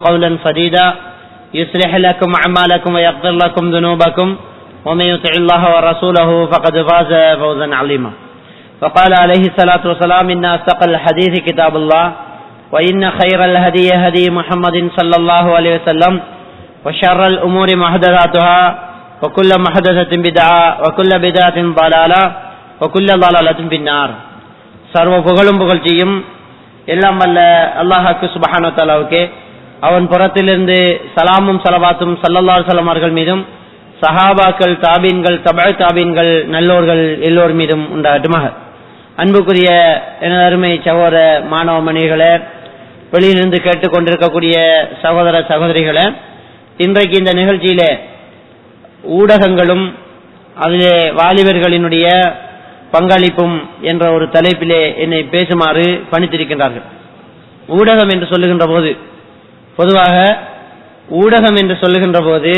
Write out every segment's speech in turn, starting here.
قولا سديدا يصلح لكم أعمالكم ويغفر لكم ذنوبكم ومن يطع الله ورسوله فقد فاز فوزا عظيما. فقال عليه الصلاة والسلام: إن أصدق الحديث كتاب الله وإن خير الهدي هدي محمد صلى الله عليه وسلم وشر الأمور محدثاتها وكل محدثة بدعة وكل بدعة ضلالة وكل ضلالة في النار. சர்வ புகழும் புகழ்ச்சியும் எல்லாம் வல்ல அல்லாஹ்வுக்கு சுப்ஹானஹு வ தஆலாவுக்கு, அவன் புறத்திலிருந்து சலாமும் ஸலவாத்தும் ஸல்லல்லாஹு அலைஹி வஸல்லம் அவர்கள் மீதும் சஹாபாக்கள், தாபீன்கள், தபஅ தாபீன்கள், நல்லோர்கள் எல்லோர் மீதும் உண்டாகட்டுமாக. அன்புக்குரிய எனது அருமை சகோதர மாணவ மணிகளே, வெளியிலிருந்து கேட்டுக்கொண்டிருக்கக்கூடிய சகோதர சகோதரிகளே, இன்றைக்கு இந்த நிகழ்ச்சியிலே ஊடகங்களும் அதிலே வாலிபர்களினுடைய பங்களிப்பும் என்ற ஒரு தலைப்பிலே என்னை பேசுமாறு பணித்திருக்கின்றார்கள். ஊடகம் என்று சொல்லுகின்ற போது, பொதுவாக ஊடகம் என்று சொல்லுகின்ற போது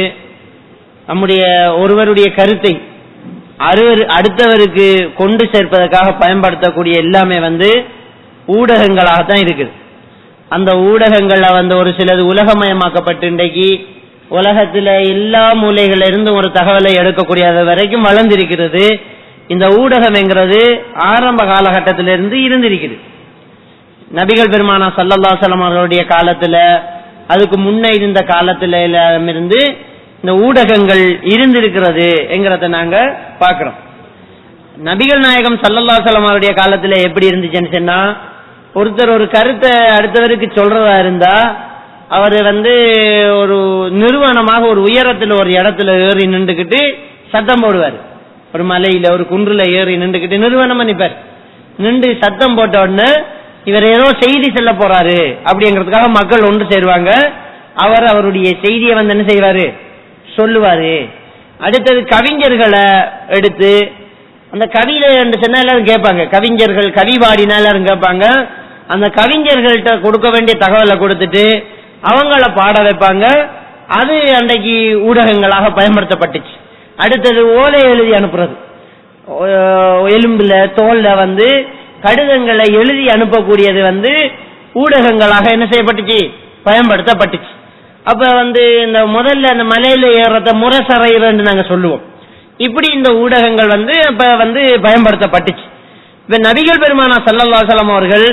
நம்முடைய ஒருவருடைய கருத்தை அடுத்தவருக்கு கொண்டு சேர்ப்பதற்காக பயன்படுத்தக்கூடிய எல்லாமே ஊடகங்களாகத்தான் இருக்குது. அந்த ஊடகங்கள்ல ஒரு சிலது உலகமயமாக்கப்பட்டு இன்றைக்கு உலகத்துல எல்லா மூலைகளில இருந்து ஒரு தகவலை எடுக்கக்கூடியது வரைக்கும் வளர்ந்திருக்கிறது. இந்த ஊடகம் என்கிறது ஆரம்ப காலகட்டத்திலிருந்து இருந்திருக்குது. நபிகள் பெருமானா ஸல்லல்லாஹு அலைஹி வஸல்லம் அவர்களுடைய காலத்துல, அதுக்கு முன்னே இருந்த காலத்துல இருந்து இந்த ஊடகங்கள் இருந்திருக்கிறது என்கிறத நாங்க பாக்கிறோம். நபிகள் நாயகம் ஸல்லல்லாஹு அலைஹி வஸல்லம் அவருடைய காலத்துல எப்படி இருந்துச்சுன்னு சொன்னா, ஒருத்தர் ஒரு கருத்தை அடுத்தவருக்கு சொல்றதா இருந்தா அவர் ஒரு நிறுவனமாக ஒரு உயரத்துல ஒரு இடத்துல ஏறி நின்றுகிட்டு சத்தம் போடுவார். ஒரு மலையில ஒரு குன்றுல ஏறி நின்றுகிட்டு நிறுவனம் நிப்பார். நின்று சத்தம் போட்ட உடனே இவர் ஏதோ செய்தி சொல்ல போறாரு அப்படிங்கிறதுக்காக மக்கள் ஒன்று சேருவாங்க. அவர் அவருடைய செய்தியை என்ன செய்வாரு, சொல்லுவாரு. அடுத்தது கவிஞர்களை எடுத்து அந்த கவியில சொன்னா எல்லாரும் கேட்பாங்க. கவிஞர்கள் கவி பாடினா எல்லாரும் கேட்பாங்க. அந்த கவிஞர்கள்ட்ட கொடுக்க வேண்டிய தகவலை கொடுத்துட்டு அவங்கள பாட வைப்பாங்க. அது அன்றைக்கு ஊடகங்களாக பயன்படுத்தப்பட்டுச்சு. அடுத்தது ஓலை எழுதி அனுப்புறது. எலும்புல தோல்ல கடிதங்களை எழுதி அனுப்பக்கூடியது ஊடகங்களாக என்ன செய்யப்பட்டுச்சு, பயன்படுத்தப்பட்டுச்சு. அப்ப இந்த முதல்ல அந்த மலையில ஏறத முரசறைன்னு நாங்க சொல்லுவோம். இப்படி இந்த ஊடகங்கள் அப்ப பயன்படுத்தப்பட்டுச்சு. இப்ப நபிகள் பெருமானா ஸல்லல்லாஹு அலைஹி வஸல்லம் அவர்கள்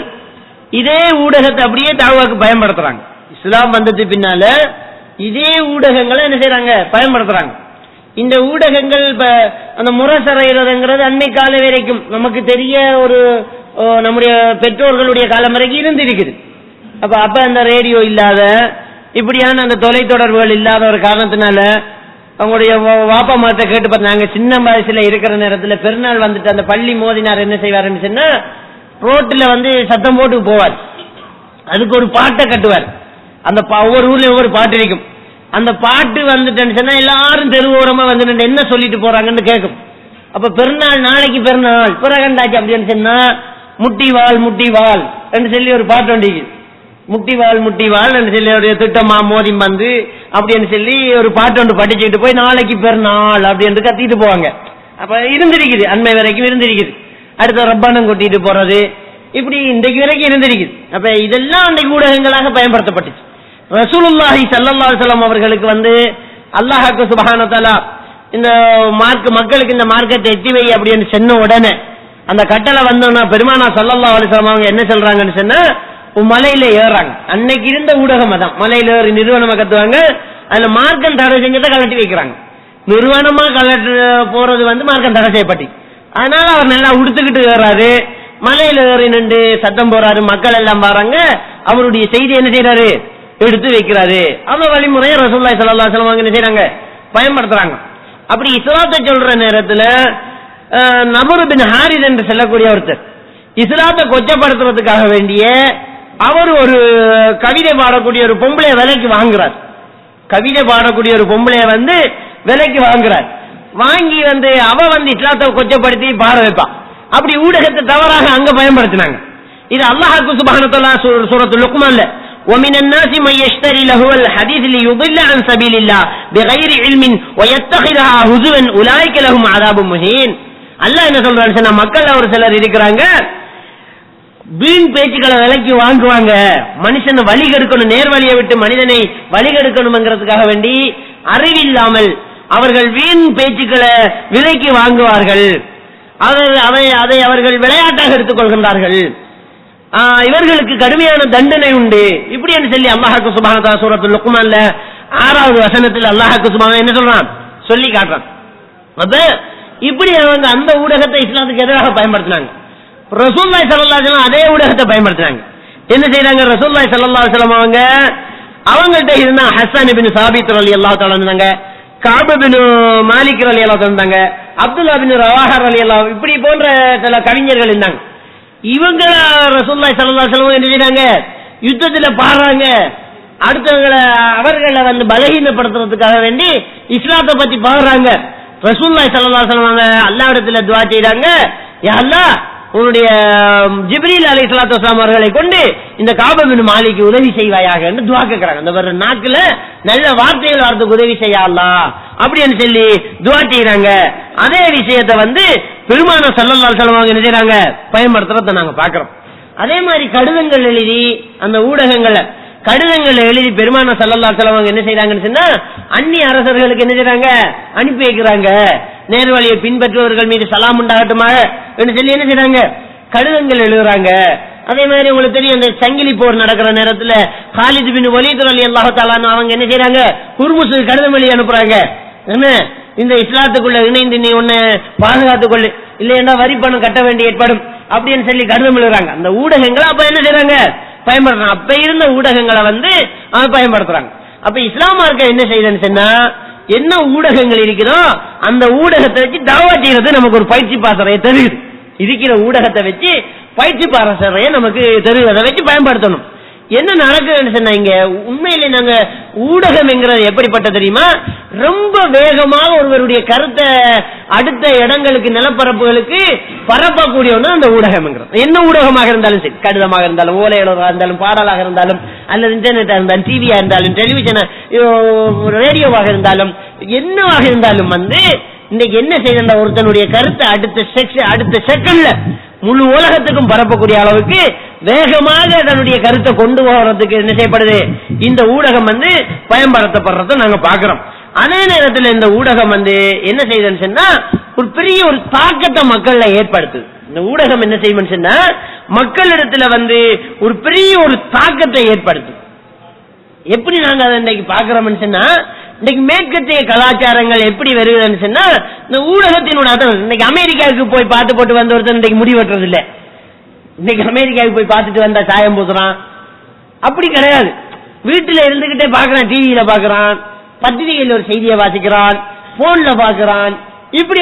இதே ஊடகத்தை அப்படியே தாவாக்கு பயன்படுத்துறாங்க. இஸ்லாம் வந்தது பின்னால இதே ஊடகங்களை என்ன செய்யறாங்க, பயன்படுத்துறாங்க. இந்த ஊடகங்கள் அந்த முரசறைங்கிறது அன்னை கால வரைக்கும் நமக்கு தெரிய ஒரு நம்முடைய பெற்றோர்களுடைய காலம் வரைக்கும் இருந்திருக்குது. அப்ப அந்த ரேடியோ இல்லாத, இப்படியான அந்த தொலைத்தொடர்புகள் இல்லாத ஒரு காரணத்தினால அவங்களுடைய வாப்பா மாத்த கேட்டு பார்த்து, நாங்க சின்ன வயசுல இருக்கிற நேரத்துல பெருநாள் அந்த பள்ளி மோதினார் என்ன செய்வாருன்னு சொன்னா, ரோட்ல சத்தம் போட்டு போவார். அதுக்கு ஒரு பாட்டை கட்டுவார். அந்த ஒவ்வொரு ஊர்ல ஒவ்வொரு பாட்டு இருக்கும். அந்த பாட்டு சொன்னா எல்லாரும் தெருவோரமா என்ன சொல்லிட்டு போறாங்கன்னு கேட்கும். அப்ப பெருநாள், நாளைக்கு பெருநாள், பிறகண்டாச்சு அப்படின்னு சொன்னா முட்டிவாள் முட்டிவாள் என்று சொல்லி ஒரு பாட்டு வண்டிக்கு, முட்டிவாள் முட்டிவாள் என்று சொல்லி ஒரு திட்டமா மோதி அப்படின்னு சொல்லி ஒரு பாட்டு ஒன்று படிச்சுட்டு போய் நாளைக்கு பெருநாள் அப்படின்னு கத்திட்டு போவாங்க. அப்ப இருந்திருக்குது, அண்மை வரைக்கும் இருந்திருக்குது. அடுத்த ரப்பானம் கொட்டிட்டு போறது, இப்படி இன்றைக்கு வரைக்கும் இருந்திருக்குது. அப்ப இதெல்லாம் அன்றைக்கு ஊடகங்களாக பயன்படுத்தப்பட்டுச்சு. ரசூலுல்லாஹி ஸல்லல்லாஹு அலைஹி வஸல்லம் அவர்களுக்கு அல்லாஹ்வுக்கு சுப்ஹானஹு வ தஆலா இந்த மக்களுக்கு இந்த மார்க்கத்தை எட்டி வை அப்படின்னு சொன்ன உடனே அந்த கட்டளை வந்தோம்னா பெருமானா ஸல்லல்லாஹு அலைஹி வஸல்லம் அவங்க என்ன சொல்றாங்கன்னு சொன்னா, மலையில ஏறாங்க. அன்னைக்கு இருந்த ஊடகம் அதான். மலையில ஏறி நிறுவனமா கத்துவாங்க. அதுல மார்க்கம் தடை செஞ்சதை கலட்டி வைக்கிறாங்க. நிறுவனமா கலட்டு போறது மார்க்கம் தடை செய்யப்பட்டு, அதனால அவர் நல்லா உடுத்துக்கிட்டு ஏறாரு, மலையில ஏறி நின்று சத்தம் போறாரு. மக்கள் எல்லாம் பாருங்க, அவருடைய செய்தி என்ன செய்யறாரு, எடுத்து வைக்கிறாரு. அந்த வழிமுறையை ரசூலுல்லாஹி ஸல்லல்லாஹு அலைஹி வஸல்லம் என்ன செய்றாங்க, பயன்படுத்துறாங்க. அப்படி இஸ்லாத்தை சொல்ற நேரத்துல நபர் பின் ஹாரிஸ் என்று சொல்லக்கூடிய ஒருத்தர் இஸ்லாத்தை கொச்சப்படுத்துறதுக்காக வேண்டிய அவர் ஒரு கவிதை பாடக்கூடிய ஒரு பொம்பளைய விலைக்கு வாங்குறார். கவிதை பாடக்கூடிய ஒரு பொம்பளைய விலைக்கு வாங்குறார். வாங்கி அவ இஸ்லாத்தை கொச்சப்படுத்தி பாட வைப்பா. அப்படி ஊடகத்தை தவறாக அங்க பயன்படுத்தினாங்க. இது அல்லாஹ்வுக்கு சுப்ஹானஹு வ தஆலா சூரத்துல் லுக்மான்ல ومن الناس من يشتري لهو الحديث ليضل عن سبيل الله بغير علم ويتخذها هزوا اولئك لهم عذاب مهين. அல்லாஹ் என்ன சொல்றான்னு சொன்னா, மக்கள் ஒரு சிலர் இருக்கிறாங்க, வீண் பேச்சுக்களை விலைக்கு வாங்குவாங்க. மனுஷனை வழி கெடுக்கணும், நேர்வழியை விட்டு மனிதனை வழி கெடுக்கணும்ங்கிறதுக்காக வேண்டி அறிவில்லாமல் அவர்கள் வீண் பேச்சுக்களை விலைக்கு வாங்குவார்கள். அதை அவர்கள் விளையாட்டாக எடுத்துக் கொள்கின்றார்கள். இவர்களுக்கு கடுமையான தண்டனை உண்டு. இப்படி என்று சொல்லி அல்லாஹ்வுக்கு சுப்ஹானஹு வ தஆலா சூரத்துல் லுக்மான்ல 6வது வசனத்தில் அல்லாஹ்வுக்கு சுப்ஹானஹு என்ன சொல்றான் சொல்லி காட்டுறான். அப்ப இப்படி அவங்க அந்த ஊடகத்தை இஸ்லாத்துக்கு எதிராக பயன்படுத்தினாங்க. ரசூலுல்லாஹி ஸல்லல்லாஹு அலைஹி வஸல்லம் அதே ஊடகத்தை பயன்படுத்தினாங்க. என்ன செய்றாங்க? ரசூலுல்லாஹி ஸல்லல்லாஹு அலைஹி வஸல்லம் அவங்கள்ட்ட இருந்தா ஹஸ்ஸான் இப்னு சாபித் ரலியல்லாஹு தஆலா இருந்தாங்க, கஅப் இப்னு மாலிக் ரலியல்லாஹு தஆலா இருந்தாங்க, அப்துல்லாஹ் இப்னு ரவாஹா ரலியல்லாஹு, இப்படி போன்ற சில கவிஞர்கள் இருந்தாங்க. இவங்க ரசூலுல்லாஹி ஸல்லல்லாஹு அலைஹி வஸல்லம் என்ன செய்றாங்க? யுத்தத்துல பாடுறாங்க. அடுத்தவங்களை அவர்களை பலகீனப்படுத்துறதுக்காக வேண்டி இஸ்லாத்தை பத்தி பாடுறாங்க. ரசூலுல்லாஹி ஸல்லல்லாஹு அலைஹி வஸல்லம் அல்லாஹ்விடத்துல துஆ செய்றாங்க, யா அல்லாஹ் உன்னுடைய ஜிப்ரீல் அலைஹிஸ்ஸலாத்து வஸலாம் அவர்களை கொண்டு இந்த கஅப் இப்னு மாலிக் உதவி செய்வாயாக என்று துஆ கேக்குறாங்க. அந்த வர நாக்குல நல்ல வார்த்தைகள் வார்த்தைக்கு உதவி செய்ய அல்லாஹ் அப்படின்னு சொல்லி துஆ செய்றாங்க. அதே விஷயத்தை பெருமானார் ஸல்லல்லாஹு அலைஹி வஸல்லம் என்ன செய்றாங்க? பயன்படுத்துறத நாங்க பாக்குறோம். அதே மாதிரி கடிதங்கள் எழுதி அந்த ஊடகங்கள்ல கடிதங்கள் எழுதி பெருமானார் ஸல்லல்லாஹு அலைஹி வஸல்லம் என்ன செய்றாங்கன்னு சொன்னா அந்நிய அரசர்களுக்கு என்ன செய்றாங்க? அனுப்பி வைக்கிறாங்க. நேர்வழியை பின்பற்றுவர்கள் மீது சலாம் உண்டாகட்டுமாக என்று சொல்லி என்ன செய்றாங்க? கடிதங்கள் எழுதுறாங்க. அதே மாதிரி உங்களுக்கு தெரியும், அந்த சங்கிலி போர் நடக்கிற நேரத்துல காலித் பின் வலீத் ரலியல்லாஹு தஆலா அவங்க என்ன செய்றாங்க? குர்முஸுக்கு கடிதம் எழுதி அனுப்புறாங்க. என்ன, இந்த இஸ்லாத்துக்குள்ள இணைந்து நீ உன்னை பாதுகாத்துக் கொள்ளு, இல்லைன்னா வரி பணம் கட்ட வேண்டி ஏற்படும் அப்படின்னு சொல்லி கடிதம் எழுதுறாங்க. அந்த ஊடகங்களை அப்ப என்ன செய்றாங்க? பயன்படுத்துறாங்க. அப்ப இருந்த ஊடகங்களை பயன்படுத்துறாங்க. அப்ப இஸ்லாம் மார்க்கம் என்ன செய்யுதுன்னு சொன்னா, என்ன ஊடகங்கள் இருக்கிறதோ அந்த ஊடகத்தை வச்சு தஅவா செய்யறது நமக்கு ஒரு பயிற்சி பாசறையை தருது. இருக்கிற ஊடகத்தை வச்சு பயிற்சி பாசறையை நமக்கு தருது. அதை வச்சு பயன்படுத்தணும். என்ன நடக்குதுன்னு சொன்னா, இங்க உண்மையிலே நாங்க ஊடகம் என்கிறது எப்படிப்பட்ட தெரியுமா? ரொம்ப வேகமாக ஒருவருடைய கருத்தை அடுத்த இடங்களுக்கு நிலப்பரப்புகளுக்கு பரப்பக்கூடிய ஒன்று அந்த ஊடகம். என்ன ஊடகமாக இருந்தாலும் சரி, கடிதமாக இருந்தாலும், ஓலையாக இருந்தாலும், பாடலாக இருந்தாலும், அல்லது இன்டர்நெட்டா இருந்தாலும், டிவியா இருந்தாலும், டெலிவிஷன் ரேடியோவாக இருந்தாலும், என்னவாக இருந்தாலும் இன்னைக்கு என்ன செய்த ஒருத்தனுடைய கருத்தை அடுத்த செகண்ட்ல முழு உலகத்துக்கும் பரப்பக்கூடிய அளவுக்கு வேகமாக தன்னுடைய கருத்தை கொண்டு போறதுக்கு என்ன செய்யப்படுது? இந்த ஊடகம் பயன்படுத்தப்படுறத நாங்க பாக்குறோம். அதே நேரத்தில் இந்த ஊடகம் என்ன செய்யுதுன்னு சொன்னா ஒரு பெரிய ஒரு தாக்கத்தை மக்கள்ல ஏற்படுத்துது. இந்த ஊடகம் என்ன செய்யும் சொன்னா மக்களிடத்துல ஒரு பெரிய ஒரு தாக்கத்தை ஏற்படுத்தும். எப்படி நாங்க அதை இன்னைக்கு பாக்குறோம்னு சொன்னா, இன்னைக்கு மேற்கத்திய கலாச்சாரங்கள் எப்படி வருகிறதுன்னு சொன்னா இந்த ஊடகத்தினோட இன்னைக்கு அமெரிக்காவுக்கு போய் பார்த்து போட்டு வந்த ஒருத்தர் இன்னைக்கு முடி வெட்டுறது இல்ல. இன்னைக்கு அமெரிக்காவுக்கு போய் பார்த்துட்டு வந்தா சாயம் பூசுறான். அப்படி கிடையாது. வீட்டுல இருந்துகிட்டே பாக்குறான், டிவியில பாக்குறான், பத்திரிகையில் ஒரு செய்தியை வாசிக்கிறான், போன்ல பாக்குறான். இப்படி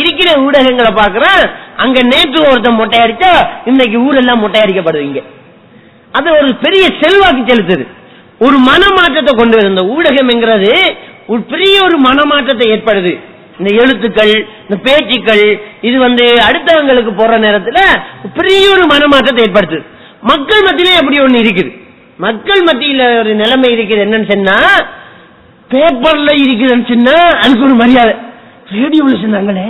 இருக்கிற ஊடகங்களை பாக்குறான். அங்க நேற்று ஒருத்தன் மொட்டை அடிச்சா இன்னைக்கு ஊரெல்லாம் மொட்டை அடிக்கப்படுவீங்க. அது ஒரு பெரிய செல்வாக்கு செலுத்துது. ஒரு மனமாற்றத்தை கொண்டு வந்த ஊடகம் என்கிறது ஒரு பெரிய ஒரு மனமாற்றத்தை ஏற்படுது. இந்த எழுத்துக்கள், இந்த பேச்சுக்கள், இது அடுத்தவங்களுக்கு போற நேரத்துல பெரிய ஒரு மனமாற்றத்தை ஏற்படுத்துது. மக்கள் மத்தியிலே அப்படி ஒண்ணு இருக்குது. மக்கள் மத்தியில ஒரு நிலைமை இருக்குது. என்னன்னு சொன்னா, பேப்பர்ல இருக்குதுன்னு சொன்னா அதுக்கு ஒரு மரியாதை, ரேடியோல சொன்னாங்களே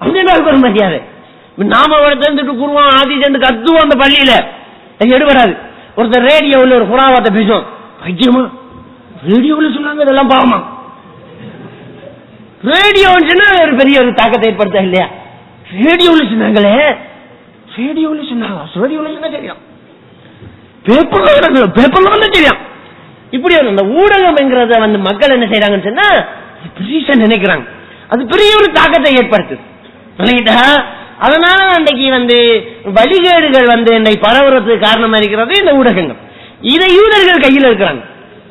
அப்படின்னு அதுக்கு ஒரு மரியாதை. நாம ஒருத்தர் கூறுவோம், ஆதி சேர்ந்து கத்துவோம் அந்த பள்ளியில, எடுபடாது. ஒருத்தர் ரேடியோவில் ஒரு புறாவத்தை பேசும், பைத்தியமா ரேடியோவில் சொன்னாங்க இதெல்லாம் பாவமா. ரேடியோன்னு சொன்னா ஒரு பெரிய ஒரு தாக்கத்தை ஏற்படுத்த இல்லையா? ரேடியோவில் சொன்னாங்களே, ரேடியோவில் சொன்னாங்க, ரேடியோவில் சொன்னா தெரியும், பேப்பர்ல தெரியும். இப்படி அந்த ஊடகம் என்கிறத மக்கள் என்ன செய்யறாங்கன்னு சொன்னா பெரிய நினைக்கிறாங்க. அது பெரிய ஒரு தாக்கத்தை ஏற்படுத்துது. அதனால அன்றைக்கு வழிகேடுகள் இன்னைக்கு பரவுறதுக்கு காரணமா இருக்கிறது இந்த ஊடகங்கள். இதை யூதர்கள் கையில் இருக்கிறாங்க.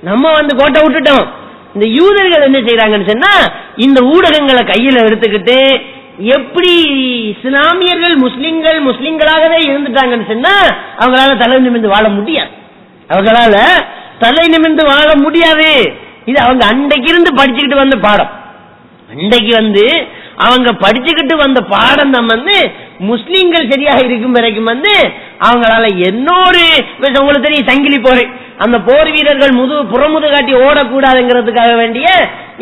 நம்ம கோட்டை விட்டுட்டோம். இந்த யூதர்கள் என்ன செய்யறாங்கன்னு சொன்னா இந்த ஊடகங்களை கையில எடுத்துக்கிட்டு எப்படி இஸ்லாமியர்கள் முஸ்லிம்களாகவே இருந்துட்டாங்கன்னு சொன்னா அவங்களால தலை நிமிர்ந்து வாழ முடியாது. அவங்களால தலை நிமிர்ந்து வாழ முடியாது. இது அவங்க அன்றைக்கு இருந்து படிச்சுக்கிட்டு வந்த பாடம். அன்றைக்கு அவங்க படிச்சுக்கிட்டு வந்த பாடம் தான் முஸ்லிம்கள் சரியாக இருக்கும் வரைக்கும் அவங்களால இன்னொரு உங்களுக்கு தெரியும் சங்கிலி போர், அந்த போர் வீரர்கள் புறமுது காட்டி ஓடக்கூடாதுங்கிறதுக்காக வேண்டிய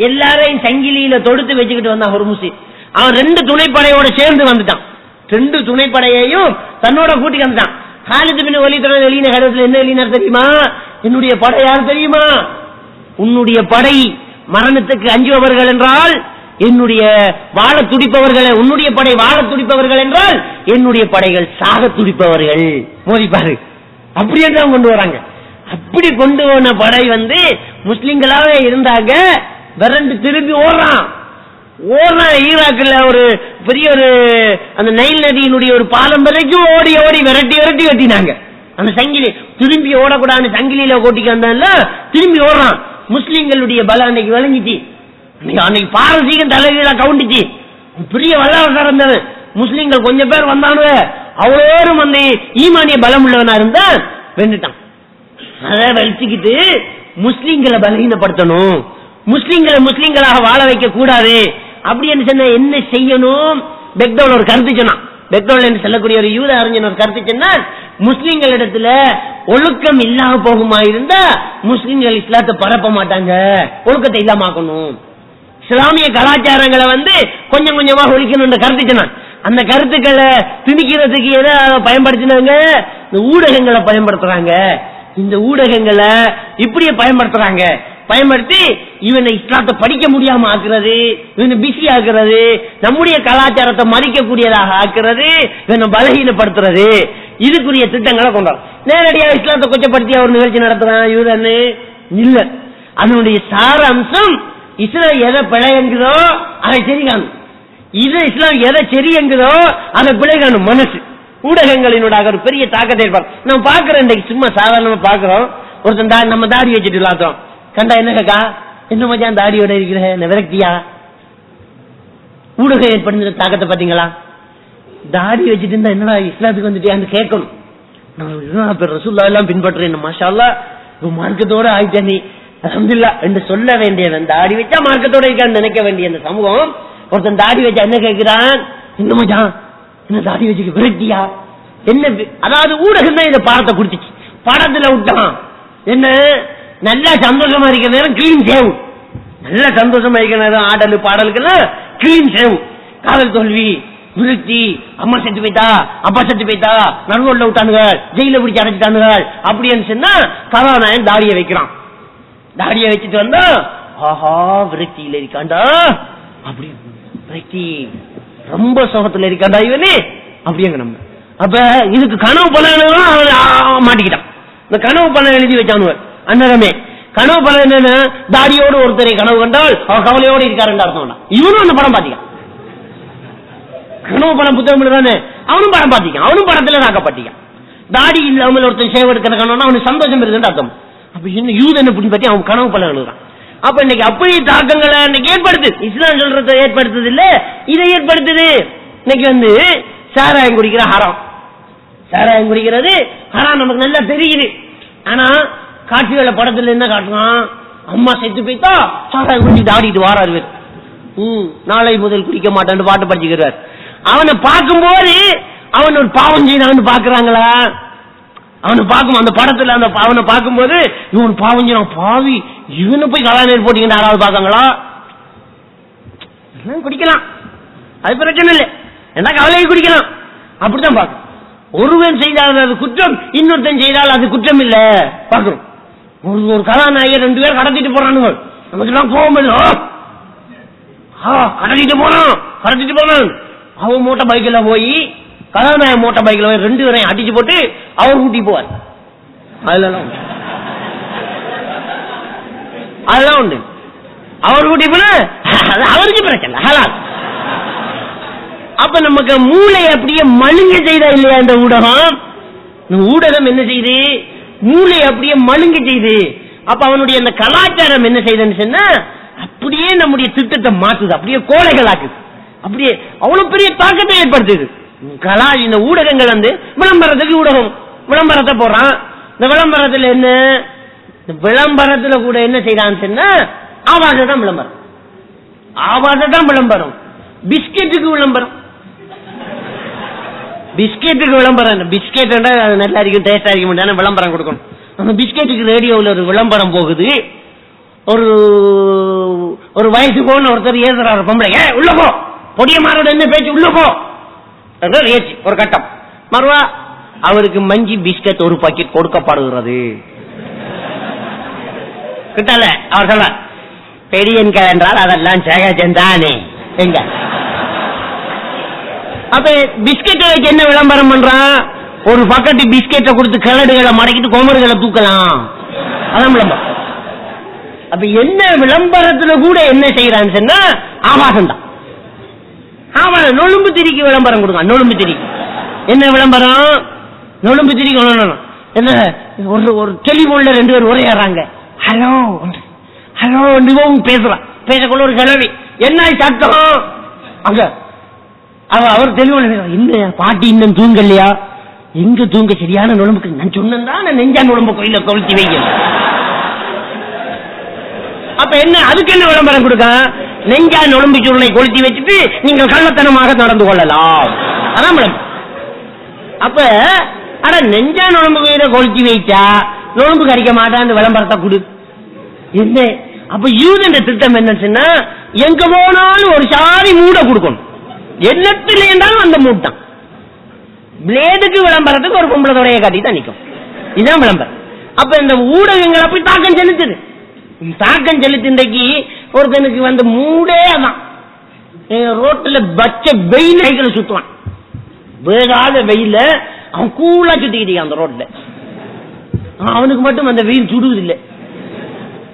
எல்லாரையும் சங்கிலியில தொடுத்து வச்சுக்கிட்டு வந்தான் ஒரு முஸ்லிம். அவன் 2 துணைப்படையோட சேர்ந்து வந்துட்டான். 2 துணைப்படையையும் தன்னோட கூட்டிக்கு வந்துட்டான். காலித் பின் வலீத் எழுதின கடிதத்தில் என்ன எழுதினார் தெரியுமா? என்னுடைய படை யார் தெரியுமா? உன்னுடைய படை மரணத்துக்கு அஞ்சுபவர்கள் என்றால் என்னுடைய வாழ துடிப்பவர்கள், உன்னுடைய படை வாழ துடிப்பவர்கள் என்றால் என்னுடைய படைகள் சாக துடிப்பவர்கள். மோதிப்பாரு அப்படியே தான் கொண்டு வராங்க. அப்படி கொண்டு போன படை முஸ்லிம்களாவே இருந்தாங்க. விரண்டு திரும்பி ஓடுறான். ஈராக்ல ஒரு பெரிய அந்த நைல் நதியினுடைய ஒரு பாலம் வரைக்கும் ஓடி ஓடி விரட்டி விரட்டி வெட்டினாங்க. அந்த சங்கிலி திரும்பி ஓடக்கூடாது சங்கிலியில ஓட்டிக்கு வந்தால திரும்பி ஓடுறான். முஸ்லிம்களுடைய பலம் அன்னைக்கு விளங்கிச்சு. அன்னைக்கு பாரசீகம் தலைவீழா கவுண்டிச்சு. பெரிய வல்லரசா இருந்தது. முஸ்லிம்கள் கொஞ்சம் பேர் வந்தானு அவ்வளோரும் ஈமானிய பலம் உள்ளவனா இருந்தா வெண்டுட்டான். அதை வலிச்சுக்கிட்டு முஸ்லிம்களை பலகீனப்படுத்தணும், முஸ்லிம்களாக வாழ வைக்க கூடாது அப்படின்னு சொன்ன என்ன செய்யணும்? பெக்தோல் ஒரு கருத்து சொன்னான். பெக்தோல் என்று சொல்லக்கூடிய ஒரு யூத அறிஞர் ஒரு கருத்து சொன்னார். முஸ்லிம்களிடத்துல ஒழுக்கம் இல்லாம போகுமா இருந்தா முஸ்லிம்கள் இஸ்லாத்தை பரப்ப மாட்டாங்க, ஒழுக்கத்தை இல்லாமக்கணும். இஸ்லாமிய கலாச்சாரங்களை கொஞ்சம் கொஞ்சமா ஒழிக்கணும் கருத்து சொன்னான். அந்த கருத்துக்களை திணிக்கிறதுக்கு எதை பயன்படுத்தினாங்க? இந்த ஊடகங்களை பயன்படுத்துறாங்க. இந்த ஊடகங்களை இப்படியே பயன்படுத்துறாங்க. பயன்படுத்தி இவனை இஸ்லாத்தை படிக்க முடியாம ஆக்குறது, இவனை பிஸி ஆக்குறது, நம்முடைய கலாச்சாரத்தை மதிக்கக்கூடியதாக ஆக்குறது, இவனை பலகீனப்படுத்துறது, இதுக்குரிய திட்டங்களை கொண்டாடு. நேரடியாக இஸ்லாத்தை கொச்சப்படுத்தி ஒரு நிகழ்ச்சி நடத்துறான் யூதன்னு இல்ல. அதனுடைய சார அம்சம் இஸ்லாம் எதை பிழை என்கிறோ அதை சரி காணும், இது இஸ்லாம் எதை சரி என்கிறோ அதை பிழை காணும். மனசு ஊடகங்களினோட ஒரு பெரிய தாக்கத்தை ஏற்பாடு நம்ம பாக்குறோம். இன்றைக்கு சும்மா சாதாரணமா பாக்குறோம். ஒருத்தன் நம்ம தாடி வச்சுட்டு இல்லாத்தோம் கண்டா என்ன கேக்கா, என்ன மச்சான் தாடியோட இருக்கிற விரக்தியா? ஊடகம் ஏற்படுத்த தாக்கத்தை பாத்தீங்களா? தாடி வச்சுட்டு இருந்தா என்னடா இஸ்லாத்துக்கு வந்துட்டியான்னு கேட்கணும். ரசூலுல்லாஹ் எல்லாம் பின்பற்றுறேன், மாஷா அல்லாஹ் மார்க்கத்தோட ஆயிட்டா நீ அல்ஹம்துலில்லாஹ் என்று சொல்ல வேண்டியவன் தாடி வச்சா மார்க்கத்தோட இருக்கான்னு நினைக்க வேண்டிய அந்த சமூகம் ஒருத்தன் தாடி வச்சா என்ன கேட்கிறான், என்ன மச்சான் என்ன தாடி வச்சுக்க விரக்தியா என்ன? அதாவது ஊடகம் தான் இந்த பாடத்தை குடுத்துச்சு. படத்துல விட்டான் என்ன, நல்லா சந்தோஷமா இருக்கிற நேரம் கிளீன் சேவ், நல்ல சந்தோஷமா இருக்கிற நேரம் ஆடலு பாடலுக்கெல்லாம் கிளீன் சேவ். காதல் தோல்வி, விருத்தி, அம்மா செத்து போயிட்டா, அப்பா செத்து போயிட்டா, நடுவோட விட்டானுங்க, ஜெயில பிடிச்சி அடைச்சிட்டானுங்க அப்படின்னு சொன்னா கதாநாயகன் தாடியை வைக்கிறான். தாடியை வச்சுட்டு வந்தா ஆஹா விரக்தியில இருக்காண்டா, அப்படி விரக்தி ரொம்ப சோகத்துல இருக்காண்டா இவனே அப்படிங்க. நம்ம அப்ப இதுக்கு கனவு பலன் மாட்டிக்கிட்டான். இந்த கனவு பலன் எழுதி வச்சானுவ அன்னரமே. கனவு பலன் என்னன்னா தாடியோடு ஒருத்தரை கனவு கண்டால் அவன் கவலையோடு இருக்காருன்னு அர்த்தம். இவனும் அந்த படம் பாத்திக்கான். கனவு படம் புத்தகம் தானே, அவனும் படம் பாத்திக்கான், அவனும் படத்துல தாக்கப்பட்டிக்கான். தாடி இல்லாமல் ஒருத்தன் சேவை எடுக்கிற கனவுனா அவனுக்கு சந்தோஷம் இருக்குன்னு அர்த்தம். அப்ப இன்னும் யூதனை புடி பத்தி அவன் கனவு பலன் எழுதுறான். அப்ப இன்னைக்கு அப்படி தாக்கங்களை இன்னைக்கு ஏற்படுத்து. இஸ்லாம் சொல்றதை ஏற்படுத்துது இல்ல, இதை ஏற்படுத்துது. இன்னைக்கு சாராயம் குடிக்கிற ஹராம், சாராயம் குடிக்கிறது ஹராம் நமக்கு நல்லா தெரியுது. ஆனா காட்சிகள படத்துல என்ன காட்டுறான், அம்மா செத்து போய்த்தா சாராயம் குடிச்சிட்டு ஆடிட்டு வாராரு, நாளை முதல் குடிக்க மாட்டான்னு பாட்டு படிச்சுக்கிறார். அவனை பார்க்கும்போது அவன் ஒரு பாவம் செய்யறான்னு பாக்குறாங்களா? அவனை பார்க்கும் அந்த படத்துல அந்த அவனை பார்க்கும்போது இவன் பாவம் செய்யறான், பாவி இவனை போய் கலாநீர் போட்டீங்கன்னு யாராவது பாக்காங்களா? குடிக்கலாம், அது பிரச்சனை இல்லை, என்ன கவலையை குடிக்கலாம், அப்படித்தான் பார்க்கணும். ஒருவன் செய்தால் அது குற்றம், இன்னொருத்தன் செய்தால் அது குற்றம் இல்ல பாக்குறோம். ஒரு கதாநாயகர் 2 பேர் கடத்திட்டு போறானுங்க, நமக்கு கோபம் கடத்திட்டு போனான். அவன் மோட்டார் பைக்ல போய் கதாநாயக மோட்டார் பைக்ல போய் 2 பேரையும் அடிச்சு போட்டு அவர் ஊட்டி போவார். அதெல்லாம் உண்டு. அவர் ஊட்டி போன அவருக்கு பிரச்சனை ஹலால். அப்ப நமக்கு மூளை அப்படியே மழுங்க செய்தா இல்லையா இந்த ஊடகம்? ஊடகம் என்ன செய்யுது, மூளை அப்படியே மழுங்க செய்து. அப்ப அவனுடைய அந்த கலாச்சாரம் என்ன செய்யுதுன்னு சொன்னா அப்படியே நம்முடைய திட்டத்தை மாற்றுது, அப்படியே கோழைகள் ஆக்குது, அப்படியே அவ்வளவு பெரிய தாக்கத்தை ஏற்படுத்துது. இந்த ஊடகங்கள் விளம்பரத்துக்கு ஊடகம் விளம்பரத்தை போடுறான். இந்த விளம்பரத்துல என்ன, விளம்பரத்துல கூட என்ன செய்யறான்னு சொன்னா ஆபாசம் தான் விளம்பரம், ஆபாசம் தான் விளம்பரம். பிஸ்கெட்டுக்கு விளம்பரம், பிஸ்கெட்டுக்கு விளம்பரம். பிஸ்கெட் நல்லா இருக்கும், டேஸ்டா இருக்கும், விளம்பரம் கொடுக்கணும். அந்த பிஸ்கெட்டுக்கு ரேடியோவில் ஒரு விளம்பரம் போகுது. ஒரு வயசு போன ஒருத்தர் ஏறுறாரு, பொம்பளை உள்ள போ, பொடிய மாரோட என்ன பேச்சு உள்ள போ, ஒரு கட்டம். மறுவா அவருக்கு மஞ்சி பிஸ்கட் ஒரு பாக்கெட் கொடுக்கப்படுகிறது. கிட்டல அவர் சொல்ற பெரியன்கள் என்றால் அதெல்லாம் சகஜந்தானே. எங்க அப்ப பிஸ்கெட் என்ன விளம்பரம் பண்றான்? ஒரு பக்கெட் பிஸ்கெட்டை கொடுத்து கிளடுகளை மடக்கிட்டு கோமர்களை தூக்கலாம். அதான் விளம்பரம். அப்ப என்ன விளம்பரத்துல கூட என்ன செய்யறான்னு சொன்னா ஆபாசம் தான். ஆபாசம். நொழும்பு திரிக்கு விளம்பரம் கொடுங்க. நொழும்பு திரிக்கு என்ன விளம்பரம்? நொழும்பு திரிக்கு என்ன? ஒரு டெலிபோன்ல 2 பேர் உரையாடுறாங்க. ஹலோ ஹலோ பேசுறான். பேசக்குள்ள ஒரு கிளவி என்ன சத்தம் அங்க அவர் தெளிவான என்ன பாட்டி இன்னும் தூங்கலையா? எங்க தூங்க சரியான நுழம்புக்கு நான் சொன்னேன் நெஞ்சா நுழம்பு கோயில கொளுத்தி வைக்க. அப்ப என்ன அதுக்கு என்ன விளம்பரம் கொடுக்க? நெஞ்சா நுழம்பு சூழலை கொளுத்தி வச்சுட்டு நீங்கள் கள்ளத்தனமாக நடந்து கொள்ளலாம். அதான் விளம்பரம். அப்ப ஆனா நெஞ்சா நுழம்பு கோயில கொளுத்தி வைச்சா நுழம்பு கறிக்க மாட்டான் விளம்பரத்தை கொடு. என்ன அப்ப யூதன் திட்டம் என்னன்னா எங்க போனாலும் ஒரு சாரி மூட கொடுக்கணும். என்னத்தில் என்றாலும் அந்த மூட்டான். பிளேடுக்கு விளம்பரத்துக்கு ஒரு பொம்பளை காட்டி தான் நிற்கும். இதுதான் விளம்பரம். அப்ப இந்த ஊடகங்கள் அப்படி தாக்கம் செலுத்துது. தாக்கம் செலுத்து இன்றைக்கு ஒருத்தனுக்கு வந்து மூடே அதான். ரோட்ல பச்ச வெயில் சைக்கிள் சுத்துவான். வேகாத வெயில அவன் கூலா சுத்திக்கிட்டு அந்த ரோட்ல. அவனுக்கு மட்டும் அந்த வெயில் சுடுவது இல்லை,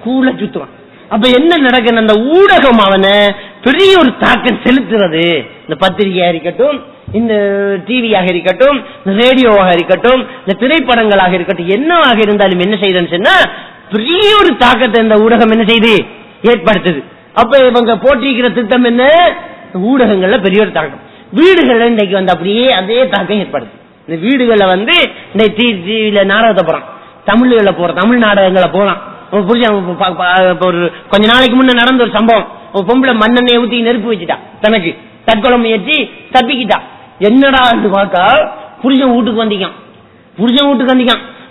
கூலா சுத்துவான். அப்ப என்ன நடக்குது? அந்த ஊடகம் அவனை பெரிய ஒரு தாக்கம் செலுத்துறது. இந்த பத்திரிகையா இருக்கட்டும், இந்த டிவியாக இருக்கட்டும், ரேடியோவாக இருக்கட்டும், இந்த திரைப்படங்களாக இருக்கட்டும், என்னவாக இருந்தாலும் என்ன செய்யறதுன்னு சொன்னா பெரிய ஒரு தாக்கத்தை இந்த ஊடகம் என்ன செய்து ஏற்படுத்துது. அப்ப இவங்க போட்டிருக்கிற திட்டம் என்ன? ஊடகங்கள்ல பெரிய ஒரு தாக்கம். வீடுகள்ல இன்னைக்கு வந்து அப்படியே அதே தாக்கம் ஏற்படுது. இந்த வீடுகள்ல வந்து இந்த டிவியில நாடகத்தை போறான், தமிழ்ல போற தமிழ் நாடகங்களை போறான். ஒரு கொஞ்ச நாளைக்கு முன்ன நடந்த ஒரு சம்பவம். ஒரு பொம்பளை மண்ணெண்ணெய் ஊத்தி நெருப்பு வச்சுட்டா, தனக்கு தற்கொலை முயற்சி, தப்பிக்கிட்டா. என்னடா பார்த்தா புருஷன் வீட்டுக்கு வந்திக்கான்.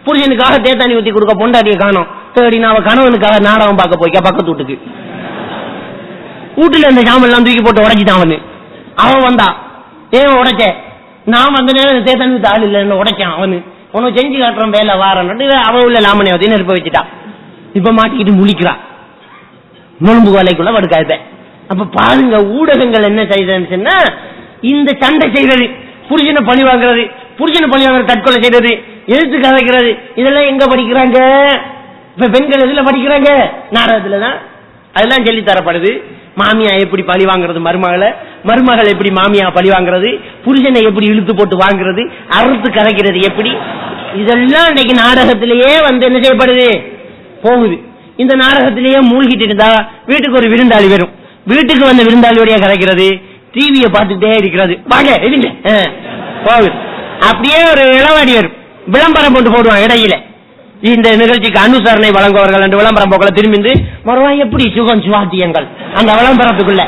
புருஷனுக்காக தேத்தாணி ஊத்தி கொடுக்க பொண்டாட்டிய காணோம். தேடினா அவ கணவனுக்காக நாடகம் பார்க்க போய்க்கா பக்கத்து வீட்டுக்கு. வீட்டுல இந்த சாமல் எல்லாம் தூக்கி போட்டு உடைச்சிட்டான். அவன் வந்தா, ஏன் உடைச்ச? நான் வந்த நேரம் தேத்தாணி ஊத்த ஆள் இல்ல உடைச்சான். உனக்கு செஞ்சு காட்டுறோம் வேலை வாரன்னு அவ உள்ள லாமனை ஊத்தி நெருப்ப வச்சுட்டா. இப்ப மாட்டிக்கிட்டு முழிக்கிறா, நொழும்பு வேலைக்குள்ள படுக்காத. அப்ப பாருங்க ஊடகங்கள் என்ன செய்யறதுன்னா இந்த சண்டை செய்யறது, புருஷனை பழி வாங்குறது, தற்கொலை செய்யறது, எழுத்து கதைக்கிறது, இதெல்லாம் எங்க படிக்கிறாங்க? இப்ப பெண்கள் எதுல படிக்கிறாங்க? நாடகத்துலதான். அதெல்லாம் சொல்லி தரப்படுது. மாமியா எப்படி பழி வாங்குறது மருமகள் எப்படி மாமியா பழி வாங்குறது, புருஷனை எப்படி இழுத்து போட்டு வாங்குறது, அறுத்து கதைக்கிறது எப்படி, இதெல்லாம் இன்னைக்கு நாடகத்திலேயே வந்து என்ன செய்யப்படுது போகுது. இந்த நாடகத்திலேயே மூழ்கிட்டு இருந்தா வீட்டுக்கு ஒரு விருந்தாளி வரும். வீட்டுக்கு வந்த விருந்தாளியோடைய கதைக்கிறது, டிவியை பார்த்துட்டே இருக்கிறது. வாங்க போகுது. அப்படியே ஒரு இளவாடி வரும், விளம்பரம் போட்டு போடுவான் இடையில. இந்த நிகழ்ச்சிக்கு அனுசரணை வழங்குவார்கள் என்று விளம்பரம் போக்கல திரும்பி மறுவாய் எப்படி சுகம் சுவாத்தியங்கள் அந்த விளம்பரத்துக்குள்ள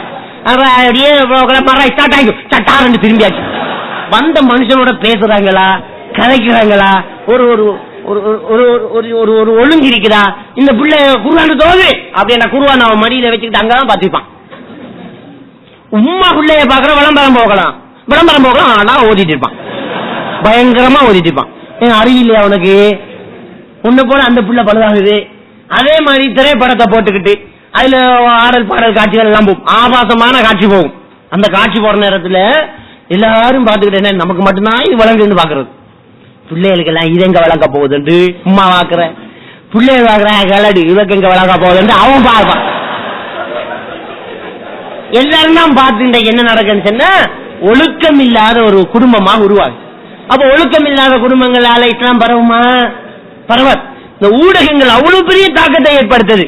திரும்பியாச்சு. வந்த மனுஷனோட பேசுறாங்களா, கதைக்கிறாங்களா, ஒரு ஒரு ஒழுங்கு இருக்குதா? இந்த பிள்ளை குருவானு தோது அப்படின்னா குருவான் அவன் மடியில வச்சுக்கிட்டு அங்கதான் பாத்துப்பான். உம்மா பிள்ளைய பாக்குற விளம்பரம் போகலாம் ஆனா ஓதிட்டு இருப்பான், பயங்கரமா ஓதிட்டு இருப்பான். அறிவில்லையா அவனுக்கு? உன்ன போல அந்த பிள்ளை பழுதாகுது. அதே மாதிரி திரைப்படத்தை போட்டுக்கிட்டு அதுல ஆடல் பாடல் காட்சிகள் எல்லாம் போகும், ஆபாசமான காட்சி போகும். அந்த காட்சி போற நேரத்துல எல்லாரும் பாத்துக்கிட்டே நமக்கு மட்டும்தான் இது வழங்கு பாக்குறது. பிள்ளைகளுக்கு எல்லாம் இது எங்க வழங்க போகுது உமா பாக்குற, பிள்ளைகள் பாக்குற கலடு இவக்கு எங்க வழங்க போகுது அவன் பார்ப்பான். எல்லாரும் தான் பார்த்து என்ன நடக்குன்னு சொன்னா ஒழுக்கம் இல்லாத ஒரு குடும்பமா உருவாகு. அப்ப ஒழுக்கம் இல்லாத குடும்பங்களால இஸ்லாம் பரவுமா? பரவாது. இந்த ஊடகங்கள் அவ்வளவு பெரிய தாக்கத்தை ஏற்படுத்துது.